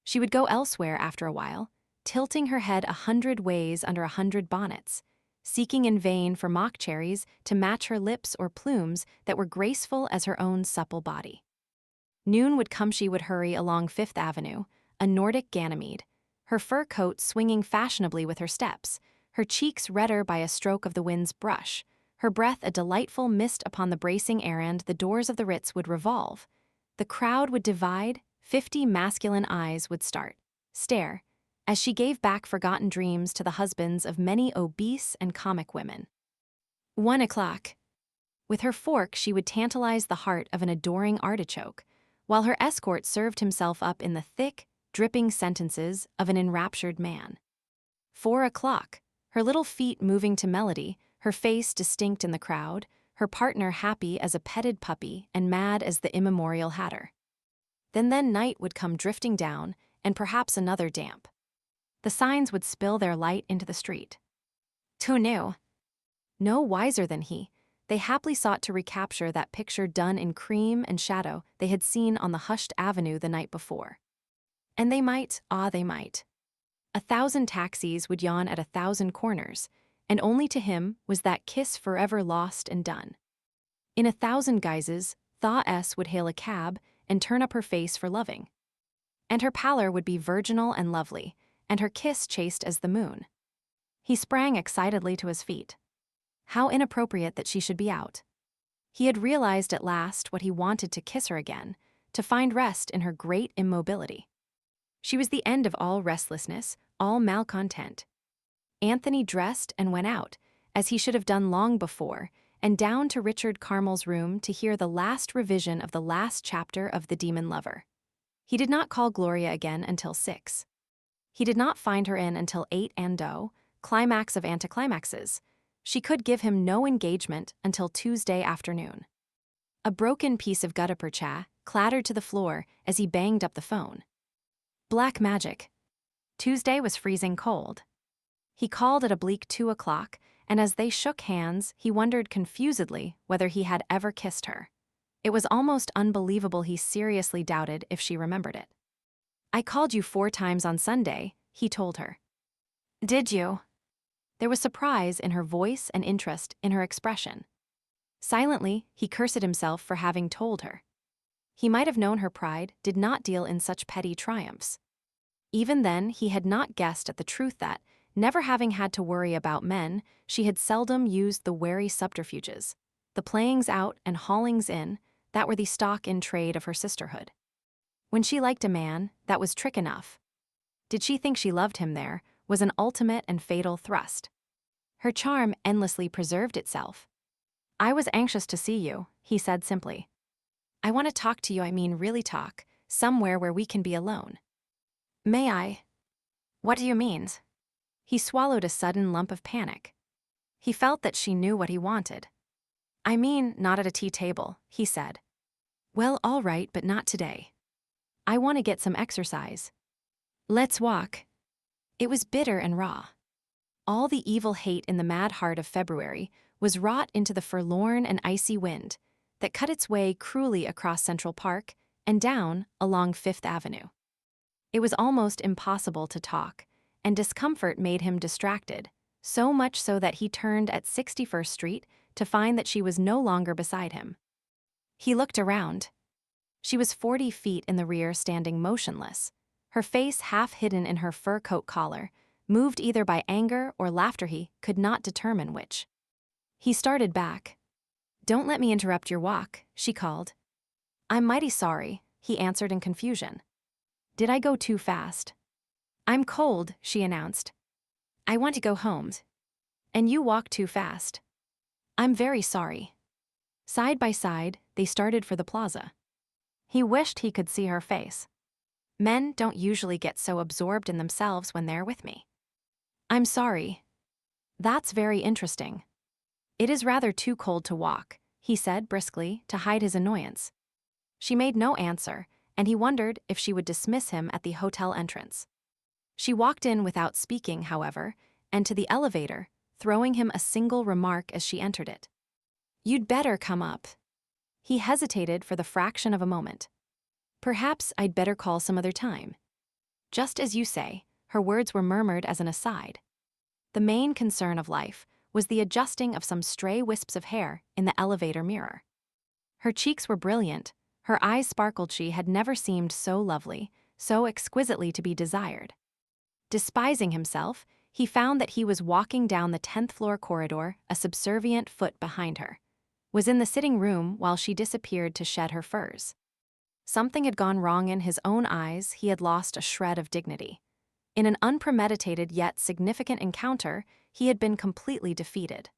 She would go elsewhere after a while, tilting her head 100 ways under 100 bonnets, seeking in vain for mock cherries to match her lips or plumes that were graceful as her own supple body. Noon would come, she would hurry along Fifth Avenue, a Nordic Ganymede, her fur coat swinging fashionably with her steps, her cheeks redder by a stroke of the wind's brush, her breath a delightful mist upon the bracing errand. The doors of the Ritz would revolve. The crowd would divide, 50 masculine eyes would stare, as she gave back forgotten dreams to the husbands of many obese and comic women. 1 o'clock. With her fork she would tantalize the heart of an adoring artichoke, while her escort served himself up in the thick, dripping sentences of an enraptured man. 4 o'clock. Her little feet moving to melody, her face distinct in the crowd, her partner happy as a petted puppy and mad as the immemorial hatter. Then night would come drifting down, and perhaps another damp. The signs would spill their light into the street. Who knew? No wiser than he, they haply sought to recapture that picture done in cream and shadow they had seen on the hushed avenue the night before. And they might, they might. 1,000 taxis would yawn at 1,000 corners, and only to him was that kiss forever lost and done. In 1,000 guises, Thaw S would hail a cab and turn up her face for loving. And her pallor would be virginal and lovely, and her kiss chaste as the moon. He sprang excitedly to his feet. How inappropriate that she should be out. He had realized at last what he wanted: to kiss her again, to find rest in her great immobility. She was the end of all restlessness, all malcontent. Anthony dressed and went out, as he should have done long before, and down to Richard Carmel's room to hear the last revision of the last chapter of The Demon Lover. He did not call Gloria again until 6. He did not find her in until 8 and climax of anticlimaxes. She could give him no engagement until Tuesday afternoon. A broken piece of gutta-percha clattered to the floor as he banged up the phone. Black magic. Tuesday was freezing cold. He called at a bleak 2 o'clock, and as they shook hands, he wondered confusedly whether he had ever kissed her. It was almost unbelievable he seriously doubted if she remembered it. "I called you 4 times on Sunday," he told her. "Did you?" There was surprise in her voice and interest in her expression. Silently, he cursed himself for having told her. He might have known her pride did not deal in such petty triumphs. Even then, he had not guessed at the truth that, never having had to worry about men, she had seldom used the wary subterfuges, the playings out and haulings in, that were the stock in trade of her sisterhood. When she liked a man, that was trick enough. Did she think she loved him there, was an ultimate and fatal thrust. Her charm endlessly preserved itself. "I was anxious to see you," he said simply. "I want to talk to you, I mean really talk, somewhere where we can be alone." "May I?" "What do you mean?" He swallowed a sudden lump of panic. He felt that she knew what he wanted. "I mean, not at a tea table," he said. "Well, all right, but not today. I want to get some exercise. Let's walk." It was bitter and raw. All the evil hate in the mad heart of February was wrought into the forlorn and icy wind that cut its way cruelly across Central Park and down along Fifth Avenue. It was almost impossible to talk, and discomfort made him distracted, so much so that he turned at 61st Street to find that she was no longer beside him. He looked around. She was 40 feet in the rear, standing motionless, her face half hidden in her fur coat collar, moved either by anger or laughter, he could not determine which. He started back. "Don't let me interrupt your walk," she called. "I'm mighty sorry," he answered in confusion. "Did I go too fast?" "I'm cold," she announced. "I want to go home." "And you walk too fast." "I'm very sorry." Side by side, they started for the plaza. He wished he could see her face. "Men don't usually get so absorbed in themselves when they're with me." "I'm sorry." "That's very interesting." "It is rather too cold to walk," he said briskly to hide his annoyance. She made no answer, and he wondered if she would dismiss him at the hotel entrance. She walked in without speaking, however, and to the elevator, throwing him a single remark as she entered it. "You'd better come up." He hesitated for the fraction of a moment. "Perhaps I'd better call some other time." "Just as you say," her words were murmured as an aside. The main concern of life was the adjusting of some stray wisps of hair in the elevator mirror. Her cheeks were brilliant, her eyes sparkled. She had never seemed so lovely, so exquisitely to be desired. Despising himself, he found that he was walking down the 10th floor corridor, a subservient foot behind her, was in the sitting room while she disappeared to shed her furs. Something had gone wrong in his own eyes. He had lost a shred of dignity. In an unpremeditated yet significant encounter, he had been completely defeated.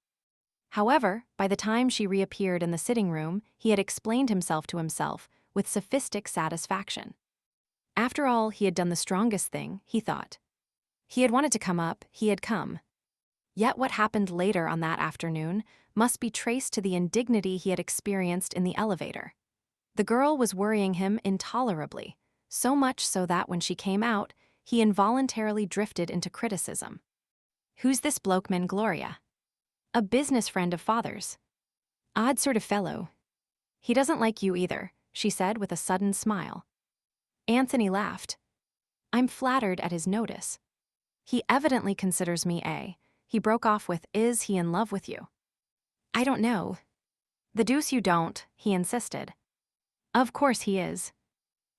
However, by the time she reappeared in the sitting room, he had explained himself to himself with sophistic satisfaction. After all, he had done the strongest thing, he thought. He had wanted to come up, he had come. Yet what happened later on that afternoon must be traced to the indignity he had experienced in the elevator. The girl was worrying him intolerably, so much so that when she came out, he involuntarily drifted into criticism. "Who's this blokeman, Gloria?" "A business friend of father's." "Odd sort of fellow." "He doesn't like you either," she said with a sudden smile. Anthony laughed. "I'm flattered at his notice. He evidently considers me a..." He broke off with, "Is he in love with you?" "I don't know." "The deuce you don't," he insisted. "Of course he is.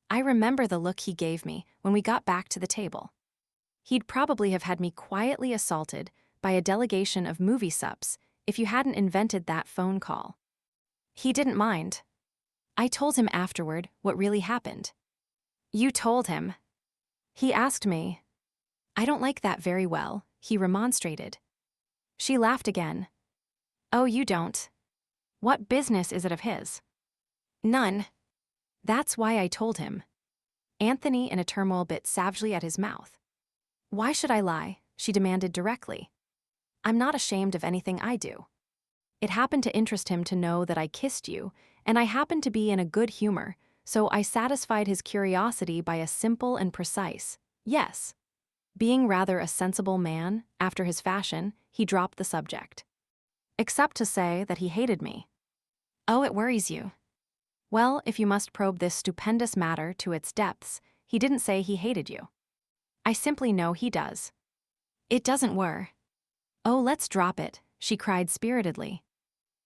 I remember the look he gave me when we got back to the table. He'd probably have had me quietly assaulted by a delegation of movie sups if you hadn't invented that phone call. He didn't mind. I told him afterward what really happened." "You told him?" "He asked me." "I don't like that very well," he remonstrated. She laughed again. "Oh, you don't? What business is it of his?" "None." "That's why I told him." Anthony in a turmoil bit savagely at his mouth. "Why should I lie?" she demanded directly. "I'm not ashamed of anything I do. It happened to interest him to know that I kissed you, and I happened to be in a good humor, so I satisfied his curiosity by a simple and precise yes. Being rather a sensible man, after his fashion, he dropped the subject. Except to say that he hated me. Oh, it worries you. Well, if you must probe this stupendous matter to its depths, he didn't say he hated you. I simply know he does. It doesn't worry. Oh, let's drop it, she cried spiritedly.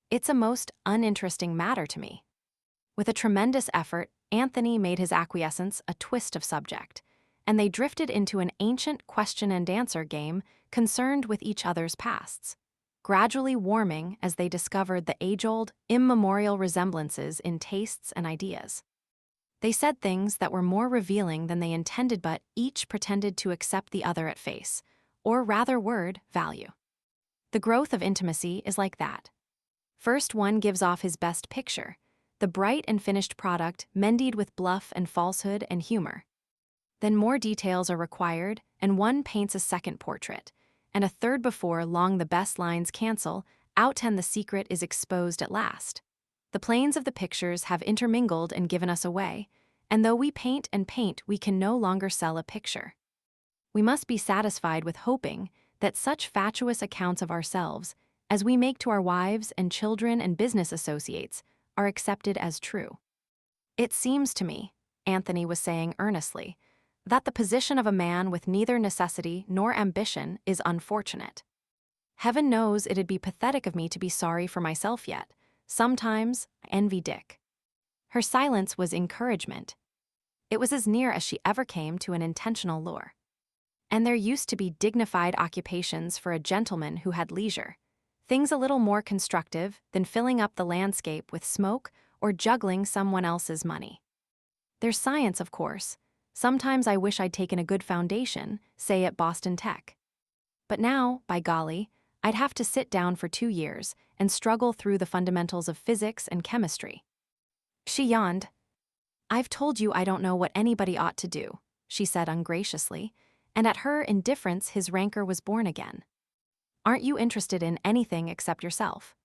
It's a most uninteresting matter to me. With a tremendous effort, Anthony made his acquiescence a twist of subject, and they drifted into an ancient question-and-answer game concerned with each other's pasts, gradually warming as they discovered the age-old, immemorial resemblances in tastes and ideas. They said things that were more revealing than they intended, but each pretended to accept the other at face, or rather word, value. The growth of intimacy is like that. First one gives off his best picture, the bright and finished product mended with bluff and falsehood and humor. Then more details are required, and one paints a second portrait, and a third before long the best lines cancel, out and the secret is exposed at last. The planes of the pictures have intermingled and given us away, and though we paint and paint, we can no longer sell a picture. We must be satisfied with hoping that such fatuous accounts of ourselves, as we make to our wives and children and business associates, are accepted as true. It seems to me, Anthony was saying earnestly, that the position of a man with neither necessity nor ambition is unfortunate. Heaven knows it'd be pathetic of me to be sorry for myself yet. Sometimes I envy Dick. Her silence was encouragement. It was as near as she ever came to an intentional lure. And there used to be dignified occupations for a gentleman who had leisure, things a little more constructive than filling up the landscape with smoke or juggling someone else's money. There's science, of course. Sometimes I wish I'd taken a good foundation, say at Boston Tech. But now, by golly, I'd have to sit down for 2 years and struggle through the fundamentals of physics and chemistry. She yawned. I've told you I don't know what anybody ought to do, she said ungraciously, and at her indifference his rancor was born again. Aren't you interested in anything except yourself?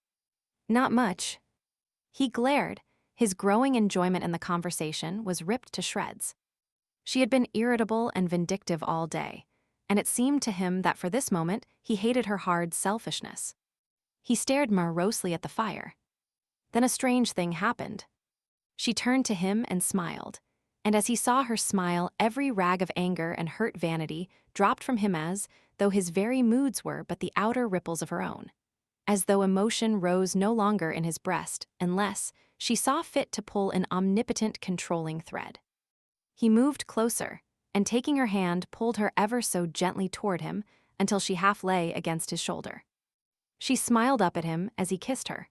Not much. He glared. His growing enjoyment in the conversation was ripped to shreds. She had been irritable and vindictive all day, and it seemed to him that for this moment he hated her hard selfishness. He stared morosely at the fire. Then a strange thing happened. She turned to him and smiled, and as he saw her smile, every rag of anger and hurt vanity dropped from him as though his very moods were but the outer ripples of her own, as though emotion rose no longer in his breast unless she saw fit to pull an omnipotent controlling thread. He moved closer, and taking her hand pulled her ever so gently toward him until she half lay against his shoulder. She smiled up at him as he kissed her.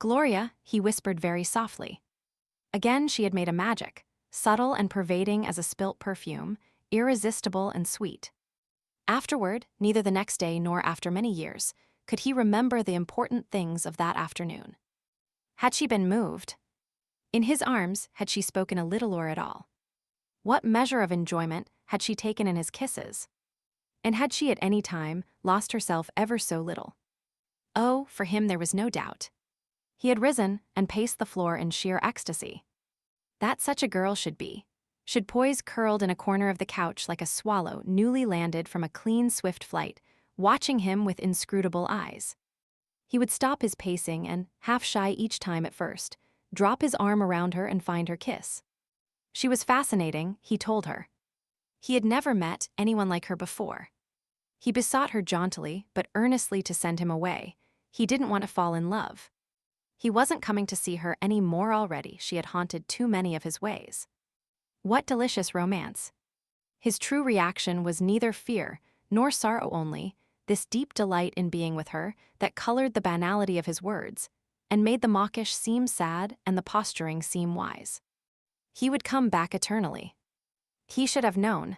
Gloria, he whispered very softly. Again she had made a magic, subtle and pervading as a spilt perfume, irresistible and sweet. Afterward, neither the next day nor after many years, could he remember the important things of that afternoon. Had she been moved? In his arms had she spoken a little or at all? What measure of enjoyment had she taken in his kisses? And had she at any time lost herself ever so little? Oh, for him there was no doubt. He had risen and paced the floor in sheer ecstasy. That such a girl should be, should poise curled in a corner of the couch like a swallow newly landed from a clean, swift flight, watching him with inscrutable eyes. He would stop his pacing and, half shy each time at first, drop his arm around her and find her kiss. She was fascinating, he told her. He had never met anyone like her before. He besought her jauntily but earnestly to send him away. He didn't want to fall in love. He wasn't coming to see her any more already. She had haunted too many of his ways. What delicious romance. His true reaction was neither fear nor sorrow only, this deep delight in being with her that colored the banality of his words and made the mawkish seem sad and the posturing seem wise. He would come back eternally. He should have known.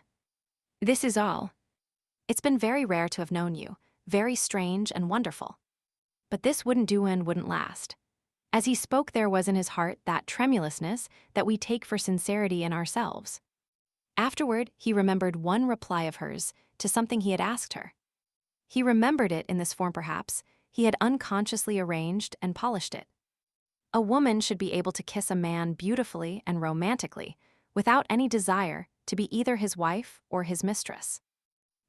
This is all. It's been very rare to have known you, very strange and wonderful. But this wouldn't do and wouldn't last. As he spoke, there was in his heart that tremulousness that we take for sincerity in ourselves. Afterward, he remembered one reply of hers to something he had asked her. He remembered it in this form perhaps, he had unconsciously arranged and polished it. A woman should be able to kiss a man beautifully and romantically, without any desire to be either his wife or his mistress.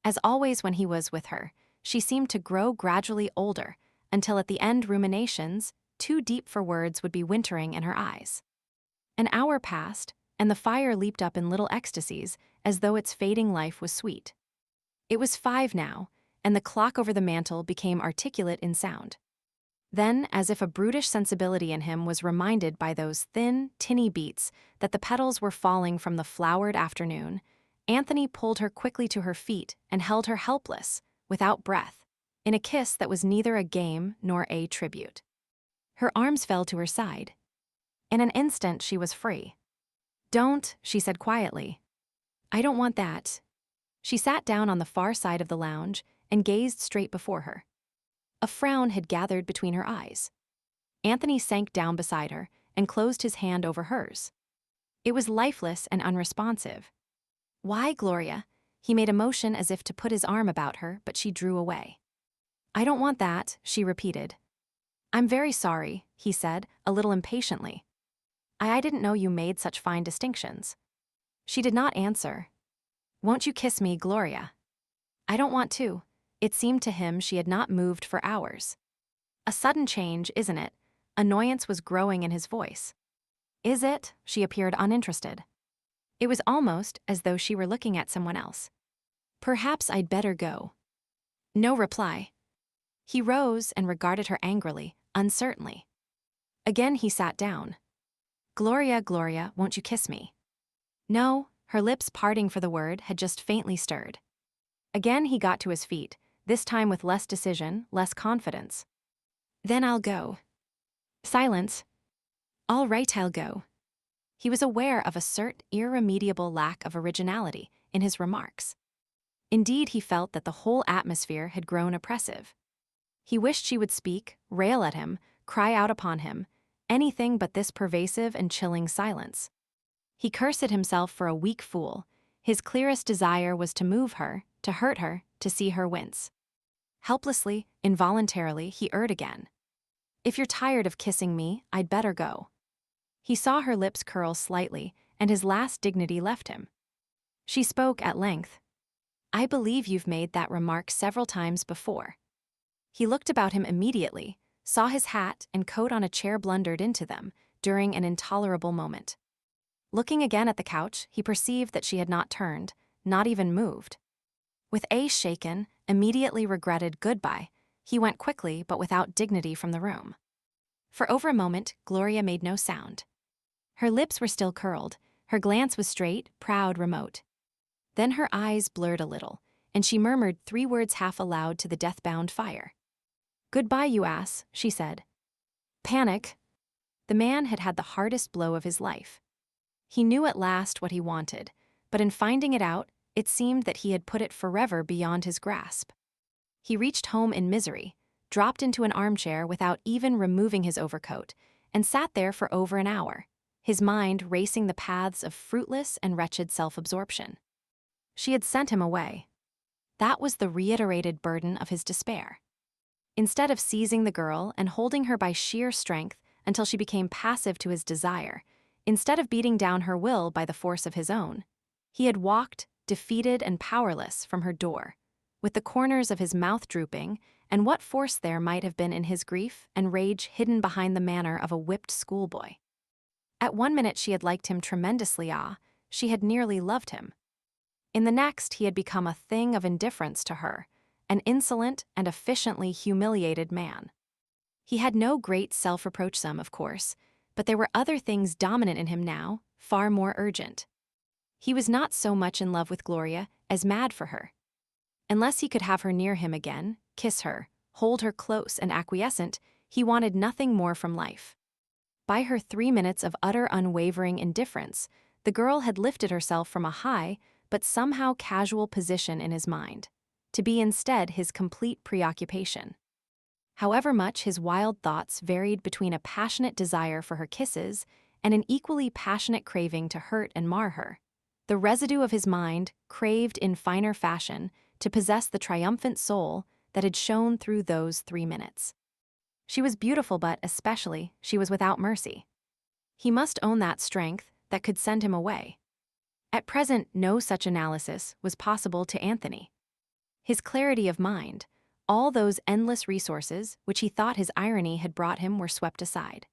As always when he was with her, she seemed to grow gradually older, until at the end ruminations, too deep for words, would be wintering in her eyes. An hour passed, and the fire leaped up in little ecstasies, as though its fading life was sweet. It was 5 now, and the clock over the mantel became articulate in sound. Then, as if a brutish sensibility in him was reminded by those thin, tinny beats that the petals were falling from the flowered afternoon, Anthony pulled her quickly to her feet and held her helpless, without breath, in a kiss that was neither a game nor a tribute. Her arms fell to her side. In an instant she was free. "Don't," she said quietly. "I don't want that." She sat down on the far side of the lounge and gazed straight before her. A frown had gathered between her eyes. Anthony sank down beside her and closed his hand over hers. It was lifeless and unresponsive. "Why, Gloria?" He made a motion as if to put his arm about her, but she drew away. "I don't want that," she repeated. "I'm very sorry," he said, a little impatiently. I didn't know you made such fine distinctions." She did not answer. "Won't you kiss me, Gloria?" "I don't want to." It seemed to him she had not moved for hours. "A sudden change, isn't it?" Annoyance was growing in his voice. "Is it?" She appeared uninterested. It was almost as though she were looking at someone else. "Perhaps I'd better go." No reply. He rose and regarded her angrily, uncertainly. Again he sat down. "Gloria, Gloria, won't you kiss me?" No, her lips parting for the word had just faintly stirred. Again he got to his feet, this time with less decision, less confidence. "Then I'll go." Silence. "All right, I'll go." He was aware of a certain irremediable lack of originality in his remarks. Indeed, he felt that the whole atmosphere had grown oppressive. He wished she would speak, rail at him, cry out upon him, anything but this pervasive and chilling silence. He cursed himself for a weak fool. His clearest desire was to move her, to hurt her, to see her wince. Helplessly, involuntarily, he erred again. "If you're tired of kissing me, I'd better go." He saw her lips curl slightly, and his last dignity left him. She spoke at length. "I believe you've made that remark several times before." He looked about him immediately, saw his hat and coat on a chair blundered into them during an intolerable moment. Looking again at the couch, he perceived that she had not turned, not even moved. With a shaken, immediately regretted goodbye, he went quickly but without dignity from the room. For over a moment, Gloria made no sound. Her lips were still curled, her glance was straight, proud, remote. Then her eyes blurred a little, and she murmured 3 words half aloud to the death-bound fire. "Goodbye, you ass," she said. Panic. The man had had the hardest blow of his life. He knew at last what he wanted, but in finding it out, it seemed that he had put it forever beyond his grasp. He reached home in misery, dropped into an armchair without even removing his overcoat, and sat there for over an hour, his mind racing the paths of fruitless and wretched self-absorption. She had sent him away. That was the reiterated burden of his despair. Instead of seizing the girl and holding her by sheer strength until she became passive to his desire, instead of beating down her will by the force of his own, he had walked, defeated and powerless, from her door, with the corners of his mouth drooping, and what force there might have been in his grief and rage hidden behind the manner of a whipped schoolboy. At one minute she had liked him tremendously, she had nearly loved him. In the next he had become a thing of indifference to her, an insolent and efficiently humiliated man. He had no great self-reproach, of course, but there were other things dominant in him now, far more urgent. He was not so much in love with Gloria as mad for her. Unless he could have her near him again, kiss her, hold her close and acquiescent, he wanted nothing more from life. By her 3 minutes of utter unwavering indifference, the girl had lifted herself from a high but somehow casual position in his mind, to be instead his complete preoccupation. However much his wild thoughts varied between a passionate desire for her kisses and an equally passionate craving to hurt and mar her, the residue of his mind craved in finer fashion to possess the triumphant soul that had shone through those 3 minutes. She was beautiful, but especially, she was without mercy. He must own that strength that could send him away. At present, no such analysis was possible to Anthony. His clarity of mind, all those endless resources which he thought his irony had brought him were swept aside.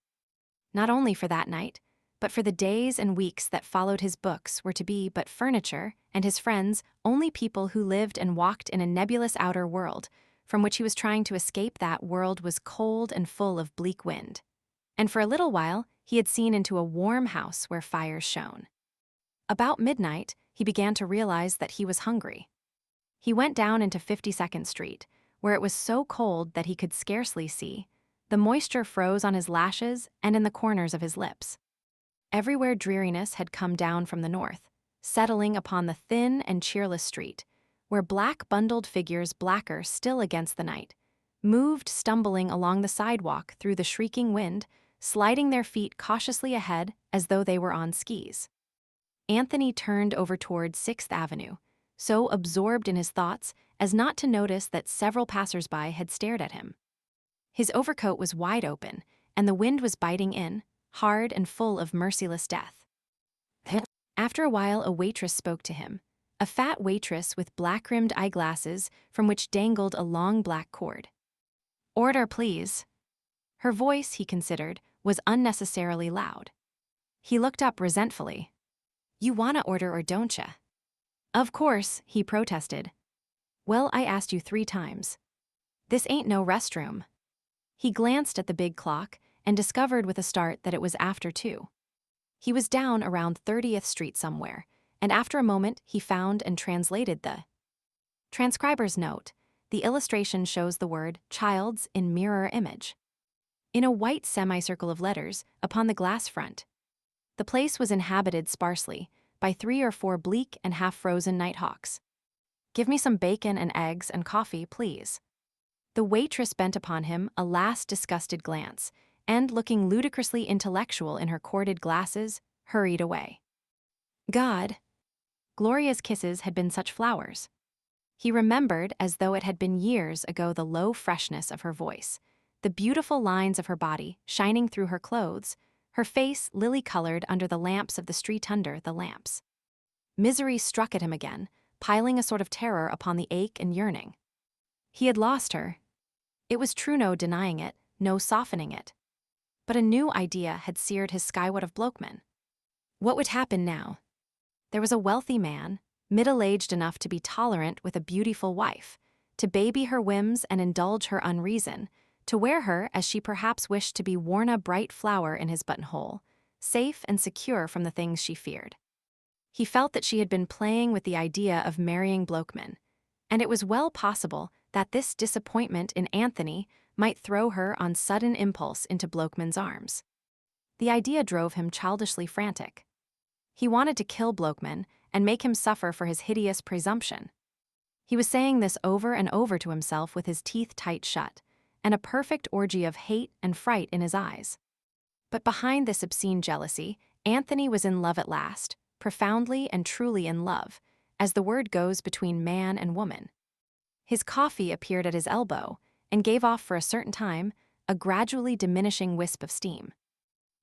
Not only for that night, but for the days and weeks that followed. His books were to be but furniture, and his friends only people who lived and walked in a nebulous outer world, from which he was trying to escape. That world was cold and full of bleak wind. And for a little while, he had seen into a warm house where fires shone. About midnight, he began to realize that he was hungry. He went down into 52nd Street, where it was so cold that he could scarcely see. The moisture froze on his lashes and in the corners of his lips. Everywhere dreariness had come down from the north, settling upon the thin and cheerless street, where black bundled figures, blacker still against the night, moved stumbling along the sidewalk through the shrieking wind, sliding their feet cautiously ahead as though they were on skis. Anthony turned over toward 6th Avenue, so absorbed in his thoughts as not to notice that several passersby had stared at him. His overcoat was wide open, and the wind was biting in, hard and full of merciless death. After a while, a waitress spoke to him, a fat waitress with black-rimmed eyeglasses from which dangled a long black cord. "Order, please." Her voice, he considered, was unnecessarily loud. He looked up resentfully. "You wanna order or don't ya?" "Of course," he protested. "Well, I asked you 3 times. This ain't no restroom." He glanced at the big clock and discovered with a start that it was after 2. He was down around 30th Street somewhere, and after a moment he found and translated the transcriber's note. The illustration shows the word "child's" in mirror image, in a white semicircle of letters upon the glass front. The place was inhabited sparsely by 3 or 4 bleak and half-frozen nighthawks. "Give me some bacon and eggs and coffee, please." The waitress bent upon him a last disgusted glance, and, looking ludicrously intellectual in her corded glasses, hurried away. God! Gloria's kisses had been such flowers. He remembered as though it had been years ago the low freshness of her voice, the beautiful lines of her body shining through her clothes, her face lily-colored under the lamps of the street under the lamps. Misery struck at him again, piling a sort of terror upon the ache and yearning. He had lost her. It was true, no denying it, no softening it. But a new idea had seared his skyward of Blokeman. What would happen now? There was a wealthy man, middle-aged enough to be tolerant with a beautiful wife, to baby her whims and indulge her unreason, to wear her as she perhaps wished to be worn, a bright flower in his buttonhole, safe and secure from the things she feared. He felt that she had been playing with the idea of marrying Blokeman, and it was well possible that this disappointment in Anthony might throw her on sudden impulse into Blokeman's arms. The idea drove him childishly frantic. He wanted to kill Blokeman and make him suffer for his hideous presumption. He was saying this over and over to himself with his teeth tight shut, and a perfect orgy of hate and fright in his eyes. But behind this obscene jealousy, Anthony was in love at last, profoundly and truly in love, as the word goes between man and woman. His coffee appeared at his elbow and gave off for a certain time a gradually diminishing wisp of steam.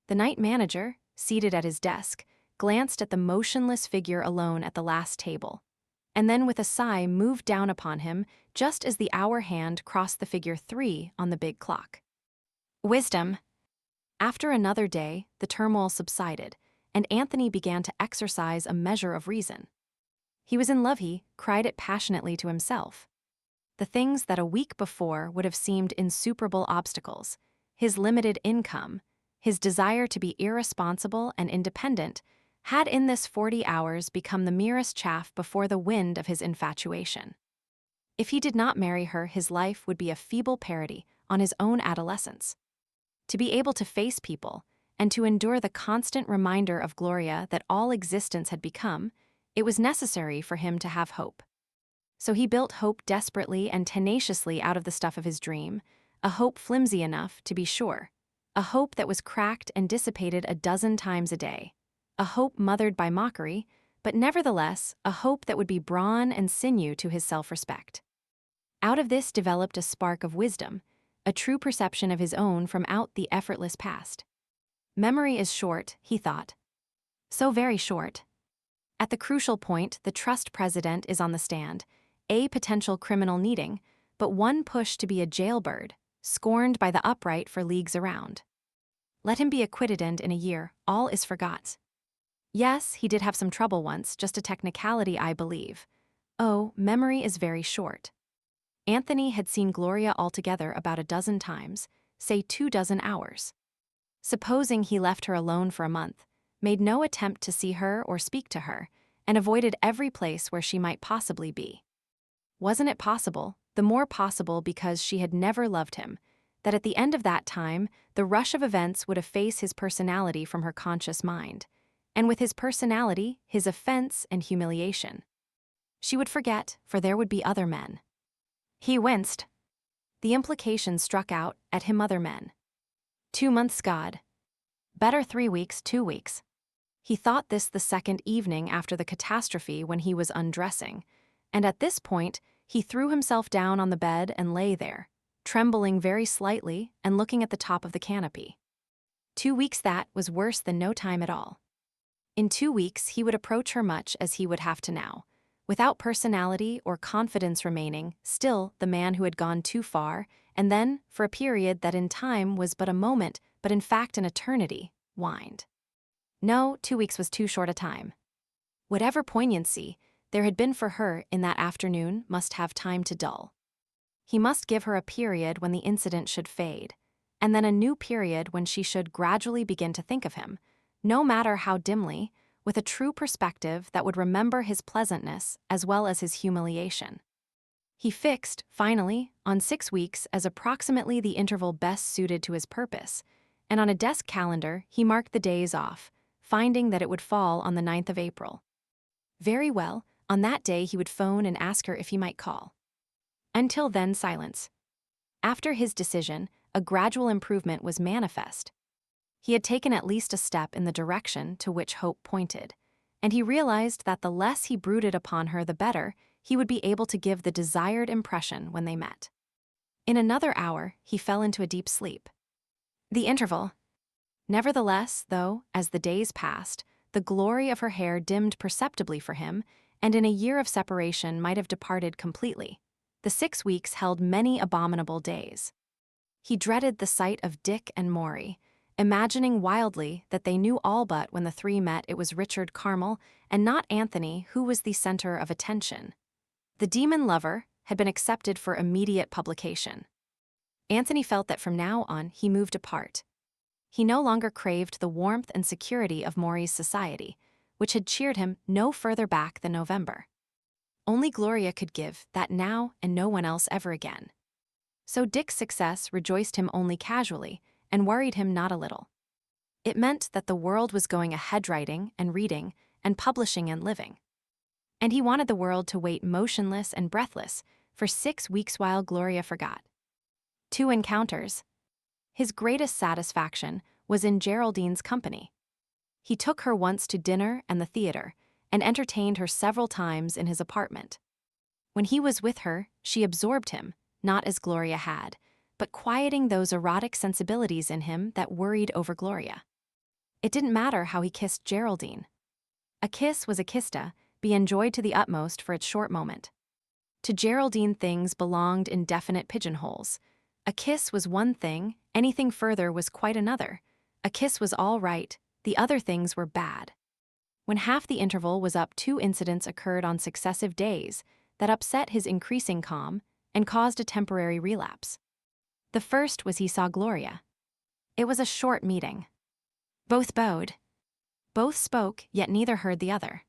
The night manager, seated at his desk, glanced at the motionless figure alone at the last table, and then with a sigh moved down upon him just as the hour hand crossed the figure 3 on the big clock. Wisdom. After another day, the turmoil subsided, and Anthony began to exercise a measure of reason. He was in love, he cried it passionately to himself. The things that a week before would have seemed insuperable obstacles, his limited income, his desire to be irresponsible and independent, had in this 40 hours become the merest chaff before the wind of his infatuation. If he did not marry her, his life would be a feeble parody on his own adolescence. To be able to face people, and to endure the constant reminder of Gloria that all existence had become, it was necessary for him to have hope. So he built hope desperately and tenaciously out of the stuff of his dream, a hope flimsy enough, to be sure, a hope that was cracked and dissipated a dozen times a day, a hope mothered by mockery, but nevertheless a hope that would be brawn and sinew to his self-respect. Out of this developed a spark of wisdom, a true perception of his own from out the effortless past. Memory is short, he thought. So very short. At the crucial point, the trust president is on the stand, a potential criminal needing, but one pushed to be a jailbird, scorned by the upright for leagues around. Let him be acquitted, and in a year, all is forgot. Yes, he did have some trouble once, just a technicality, I believe. Oh, memory is very short. Anthony had seen Gloria altogether about a dozen times, say 24 hours. Supposing he left her alone for a month, made no attempt to see her or speak to her, and avoided every place where she might possibly be. Wasn't it possible, the more possible because she had never loved him, that at the end of that time, the rush of events would efface his personality from her conscious mind, and with his personality, his offense and humiliation. She would forget, for there would be other men. He winced. The implication struck out at him: other men. 2 months, God. Better 3 weeks, 2 weeks. He thought this the second evening after the catastrophe when he was undressing, and at this point, he threw himself down on the bed and lay there, trembling very slightly and looking at the top of the canopy. 2 weeks, that was worse than no time at all. In 2 weeks, he would approach her much as he would have to now, without personality or confidence remaining, still the man who had gone too far, and then, for a period that in time was but a moment, but in fact an eternity, whined. No, 2 weeks was too short a time. Whatever poignancy there had been for her in that afternoon must have time to dull. He must give her a period when the incident should fade, and then a new period when she should gradually begin to think of him, no matter how dimly, with a true perspective that would remember his pleasantness as well as his humiliation. He fixed, finally, on 6 weeks as approximately the interval best suited to his purpose, and on a desk calendar he marked the days off, finding that it would fall on the 9th of April. Very well, on that day he would phone and ask her if he might call. Until then, silence. After his decision, a gradual improvement was manifest. He had taken at least a step in the direction to which hope pointed, and he realized that the less he brooded upon her, the better he would be able to give the desired impression when they met. In another hour, he fell into a deep sleep. The interval. Nevertheless, though, as the days passed, the glory of her hair dimmed perceptibly for him, and in a year of separation might have departed completely, the 6 weeks held many abominable days. He dreaded the sight of Dick and Maury, imagining wildly that they knew all, but when the three met it was Richard Carmel and not Anthony who was the center of attention. The demon lover had been accepted for immediate publication. Anthony felt that from now on he moved apart. He no longer craved the warmth and security of Maury's society, which had cheered him no further back than November. Only Gloria could give that now, and no one else ever again. So Dick's success rejoiced him only casually, and worried him not a little. It meant that the world was going ahead, writing and reading and publishing and living. And he wanted the world to wait motionless and breathless for 6 weeks while Gloria forgot. 2 encounters. His greatest satisfaction was in Geraldine's company. He took her once to dinner and the theater, and entertained her several times in his apartment. When he was with her, she absorbed him, not as Gloria had, but quieting those erotic sensibilities in him that worried over Gloria. It didn't matter how he kissed Geraldine. A kiss was a kiss to be enjoyed to the utmost for its short moment. To Geraldine things belonged in definite pigeonholes. A kiss was one thing, anything further was quite another. A kiss was all right, the other things were bad. When half the interval was up, 2 incidents occurred on successive days that upset his increasing calm and caused a temporary relapse. The first was he saw Gloria. It was a short meeting. Both bowed. Both spoke, yet neither heard the other.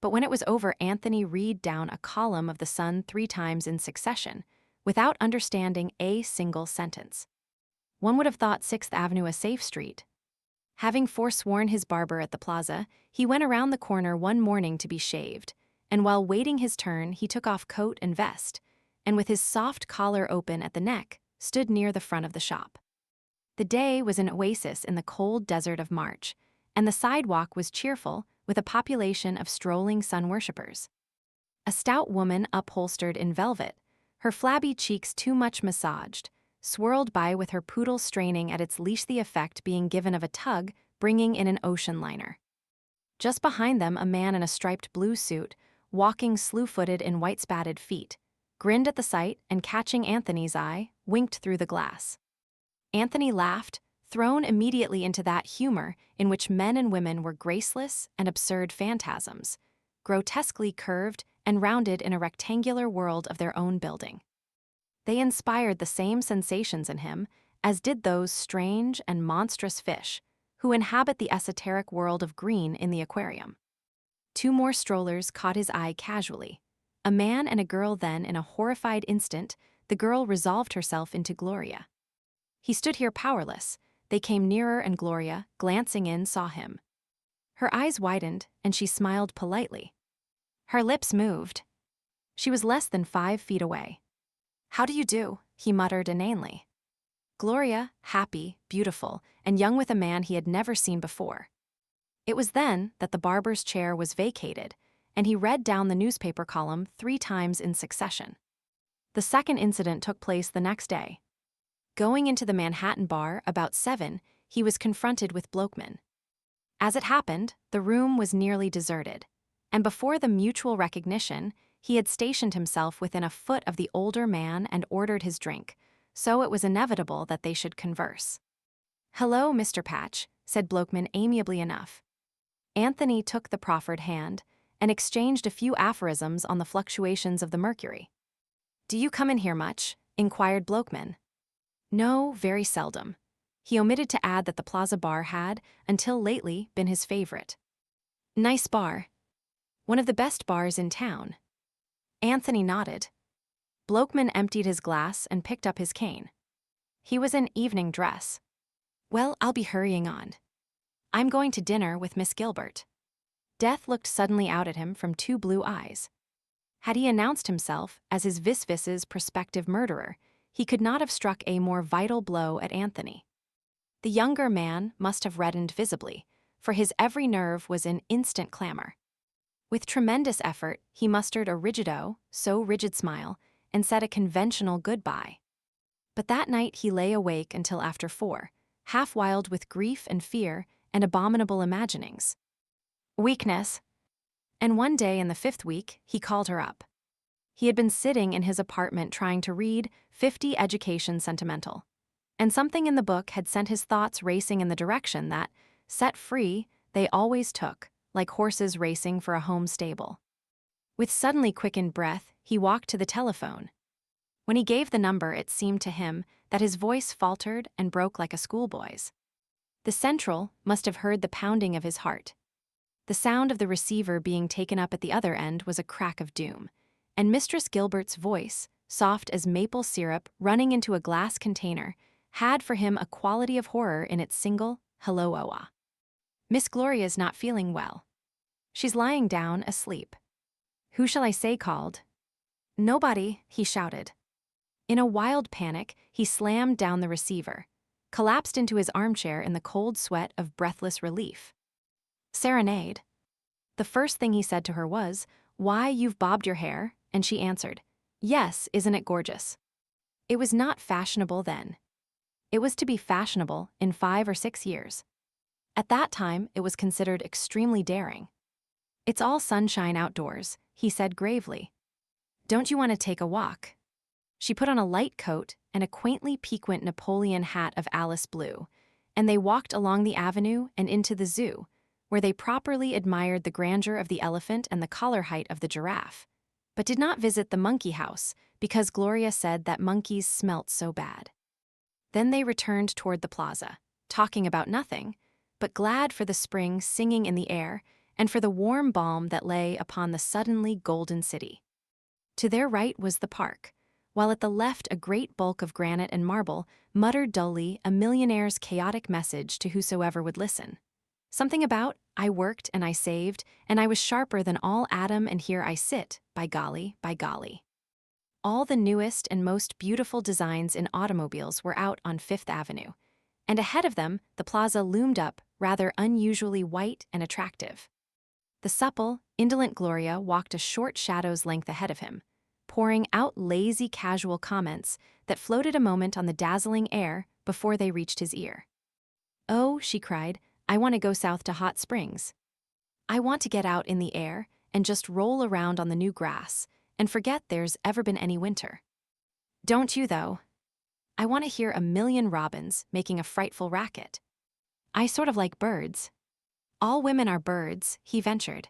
But when it was over, Anthony read down a column of the Sun 3 times in succession, without understanding a single sentence. One would have thought 6th Avenue a safe street. Having forsworn his barber at the plaza, he went around the corner one morning to be shaved, and while waiting his turn he took off coat and vest, and with his soft collar open at the neck, stood near the front of the shop. The day was an oasis in the cold desert of March, and the sidewalk was cheerful with a population of strolling sun worshippers. A stout woman upholstered in velvet, her flabby cheeks too much massaged, swirled by with her poodle straining at its leash, the effect being given of a tug bringing in an ocean liner. Just behind them a man in a striped blue suit, walking slew-footed in white-spatted feet, grinned at the sight and, catching Anthony's eye, winked through the glass. Anthony laughed, thrown immediately into that humor in which men and women were graceless and absurd phantasms, grotesquely curved and rounded in a rectangular world of their own building. They inspired the same sensations in him as did those strange and monstrous fish who inhabit the esoteric world of green in the aquarium. Two more strollers caught his eye casually. A man and a girl. Then, in a horrified instant, the girl resolved herself into Gloria. He stood here powerless. They came nearer and Gloria, glancing in, saw him. Her eyes widened and she smiled politely. Her lips moved. She was less than 5 feet away. "How do you do?" he muttered inanely. Gloria, happy, beautiful, and young with a man he had never seen before. It was then that the barber's chair was vacated, and he read down the newspaper column 3 times in succession. The second incident took place the next day. Going into the Manhattan bar about 7, he was confronted with Blokeman. As it happened, the room was nearly deserted, and before the mutual recognition, he had stationed himself within a foot of the older man and ordered his drink, so it was inevitable that they should converse. "Hello, Mr. Patch," said Blokeman amiably enough. Anthony took the proffered hand and exchanged a few aphorisms on the fluctuations of the mercury. "Do you come in here much?" inquired Blokeman. "No, very seldom." He omitted to add that the Plaza Bar had, until lately, been his favorite. "Nice bar. One of the best bars in town." Anthony nodded. Blokeman emptied his glass and picked up his cane. He was in evening dress. "Well, I'll be hurrying on. I'm going to dinner with Miss Gilbert." Death looked suddenly out at him from 2 blue eyes. Had he announced himself as his vis-vis's prospective murderer, he could not have struck a more vital blow at Anthony. The younger man must have reddened visibly, for his every nerve was in instant clamor. With tremendous effort, he mustered a so rigid smile, and said a conventional goodbye. But that night he lay awake until after 4, half wild with grief and fear and abominable imaginings. Weakness. And one day in the 5th week, he called her up. He had been sitting in his apartment trying to read 50 Education Sentimental, and something in the book had sent his thoughts racing in the direction that, set free, they always took, like horses racing for a home stable. With suddenly quickened breath, he walked to the telephone. When he gave the number, it seemed to him that his voice faltered and broke like a schoolboy's. The central must have heard the pounding of his heart. The sound of the receiver being taken up at the other end was a crack of doom, and Mistress Gilbert's voice, soft as maple syrup running into a glass container, had for him a quality of horror in its single, "Hello, Oa. Miss Gloria's not feeling well. She's lying down asleep." "Who shall I say called?" "Nobody," he shouted. In a wild panic, he slammed down the receiver, collapsed into his armchair in the cold sweat of breathless relief. "Serenade." The first thing he said to her was, "Why, you've bobbed your hair," and she answered, "Yes, isn't it gorgeous?" It was not fashionable then. It was to be fashionable in 5 or 6 years. At that time, it was considered extremely daring. "It's all sunshine outdoors," he said gravely. "Don't you want to take a walk?" She put on a light coat and a quaintly piquant Napoleon hat of Alice blue, and they walked along the avenue and into the zoo, where they properly admired the grandeur of the elephant and the collar height of the giraffe, but did not visit the monkey house because Gloria said that monkeys smelt so bad. Then they returned toward the plaza, talking about nothing, but glad for the spring singing in the air and for the warm balm that lay upon the suddenly golden city. To their right was the park, while at the left a great bulk of granite and marble muttered dully a millionaire's chaotic message to whosoever would listen. Something about, "I worked and I saved, and I was sharper than all Adam, and here I sit, by golly, by golly." All the newest and most beautiful designs in automobiles were out on Fifth Avenue, and ahead of them the plaza loomed up, rather unusually white and attractive. The supple, indolent Gloria walked a short shadow's length ahead of him, pouring out lazy casual comments that floated a moment on the dazzling air before they reached his ear. "Oh," she cried, "I want to go south to Hot Springs. I want to get out in the air and just roll around on the new grass and forget there's ever been any winter. Don't you, though? I want to hear a million robins making a frightful racket. I sort of like birds. All women are birds, he ventured.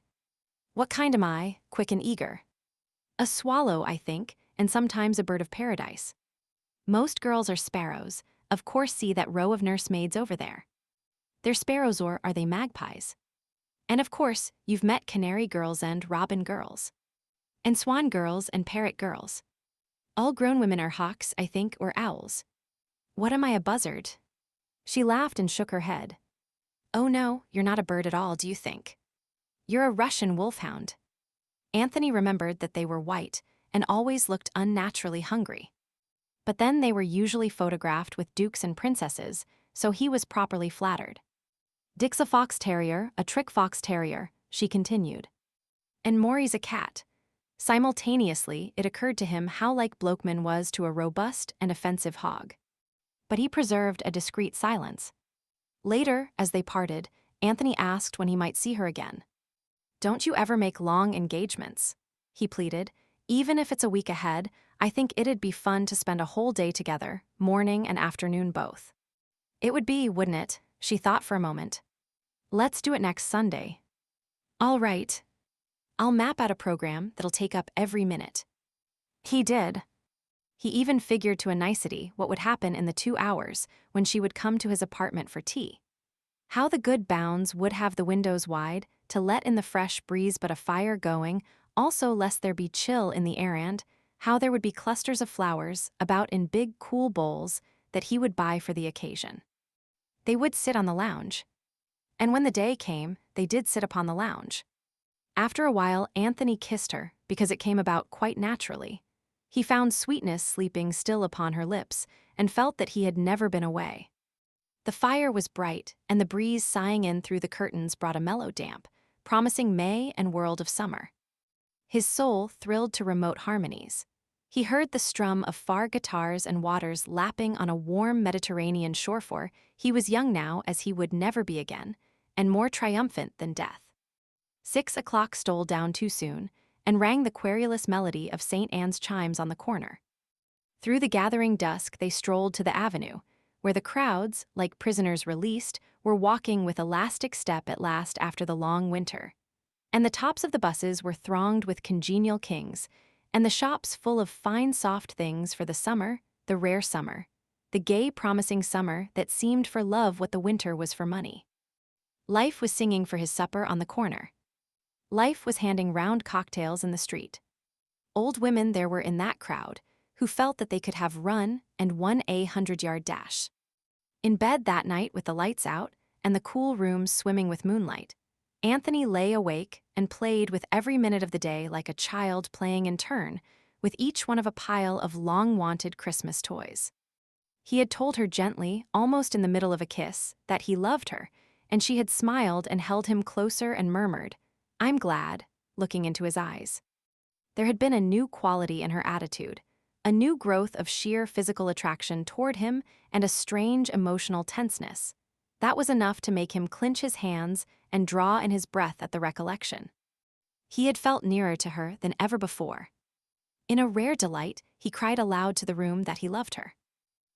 What kind am I, quick and eager? A swallow, I think, and sometimes a bird of paradise. Most girls are sparrows, of course. See that row of nursemaids over there. They're sparrows, or are they magpies? And of course, you've met canary girls and robin girls. And swan girls and parrot girls. All grown women are hawks, I think, or owls. What am I, a buzzard? She laughed and shook her head. Oh no, you're not a bird at all, do you think? You're a Russian wolfhound. Anthony remembered that they were white and always looked unnaturally hungry. But then they were usually photographed with dukes and princesses, so he was properly flattered. Dick's a fox terrier, a trick fox terrier, she continued. And Maury's a cat. Simultaneously, it occurred to him how like Blokeman was to a robust and offensive hog. But he preserved a discreet silence. Later, as they parted, Anthony asked when he might see her again. Don't you ever make long engagements? He pleaded. Even if it's a week ahead, I think it'd be fun to spend a whole day together, morning and afternoon both. It would be, wouldn't it? She thought for a moment. Let's do it next Sunday. All right. I'll map out a program that'll take up every minute. He did. He even figured to a nicety what would happen in the 2 hours when she would come to his apartment for tea. How the good bounds would have the windows wide to let in the fresh breeze, but a fire going, also lest there be chill in the air, and how there would be clusters of flowers about in big cool bowls that he would buy for the occasion. They would sit on the lounge. And when the day came, they did sit upon the lounge. After a while, Anthony kissed her because it came about quite naturally. He found sweetness sleeping still upon her lips and felt that he had never been away. The fire was bright, and the breeze sighing in through the curtains brought a mellow damp, promising May and world of summer. His soul thrilled to remote harmonies. He heard the strum of far guitars and waters lapping on a warm Mediterranean shore, for he was young now as he would never be again, and more triumphant than death. 6 o'clock stole down too soon, and rang the querulous melody of St. Anne's chimes on the corner. Through the gathering dusk they strolled to the avenue, where the crowds, like prisoners released, were walking with elastic step at last after the long winter. And the tops of the buses were thronged with congenial kings, and the shops full of fine soft things for the summer, the rare summer, the gay promising summer that seemed for love what the winter was for money. Life was singing for his supper on the corner. Life was handing round cocktails in the street. Old women there were in that crowd, who felt that they could have run and won a 100-yard dash. In bed that night with the lights out and the cool rooms swimming with moonlight, Anthony lay awake and played with every minute of the day like a child playing in turn, with each one of a pile of long-wanted Christmas toys. He had told her gently, almost in the middle of a kiss, that he loved her, and she had smiled and held him closer and murmured, "I'm glad," looking into his eyes. There had been a new quality in her attitude, a new growth of sheer physical attraction toward him and a strange emotional tenseness. That was enough to make him clench his hands and draw in his breath at the recollection. He had felt nearer to her than ever before. In a rare delight, he cried aloud to the room that he loved her.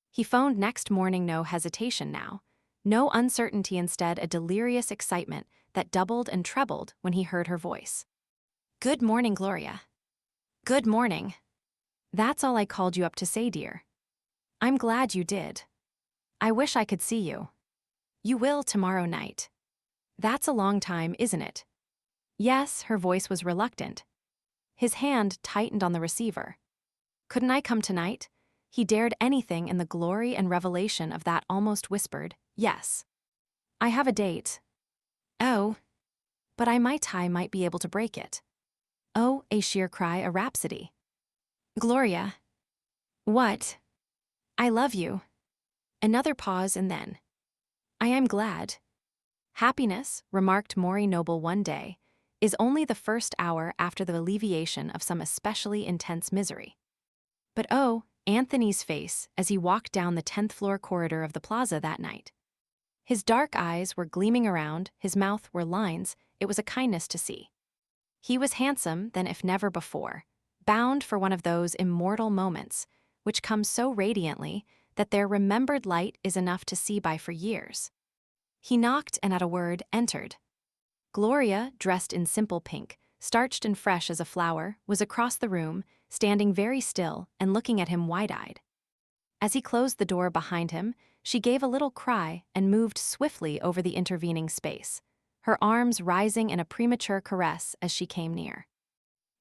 He phoned next morning, no hesitation now, no uncertainty, instead a delirious excitement that doubled and trebled when he heard her voice. "Good morning, Gloria." "Good morning. That's all I called you up to say, dear. I'm glad you did. I wish I could see you. You will tomorrow night. That's a long time, isn't it?" Yes, her voice was reluctant. His hand tightened on the receiver. Couldn't I come tonight? He dared anything in the glory and revelation of that almost whispered, yes. "I have a date." "Oh. But I might be able to break it." "Oh," a sheer cry, a rhapsody. "Gloria." "What?" "I love you." Another pause, and then, "I am glad." Happiness, remarked Maury Noble one day, is only the first hour after the alleviation of some especially intense misery. But oh, Anthony's face as he walked down the 10th-floor corridor of the plaza that night. His dark eyes were gleaming around, his mouth were lines, it was a kindness to see. He was handsome than if never before, bound for one of those immortal moments, which come so radiantly that their remembered light is enough to see by for years. He knocked and at a word entered. Gloria, dressed in simple pink, starched and fresh as a flower, was across the room, standing very still and looking at him wide-eyed. As he closed the door behind him, she gave a little cry and moved swiftly over the intervening space, her arms rising in a premature caress as she came near.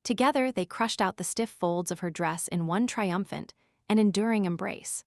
Together they crushed out the stiff folds of her dress in one triumphant and enduring embrace.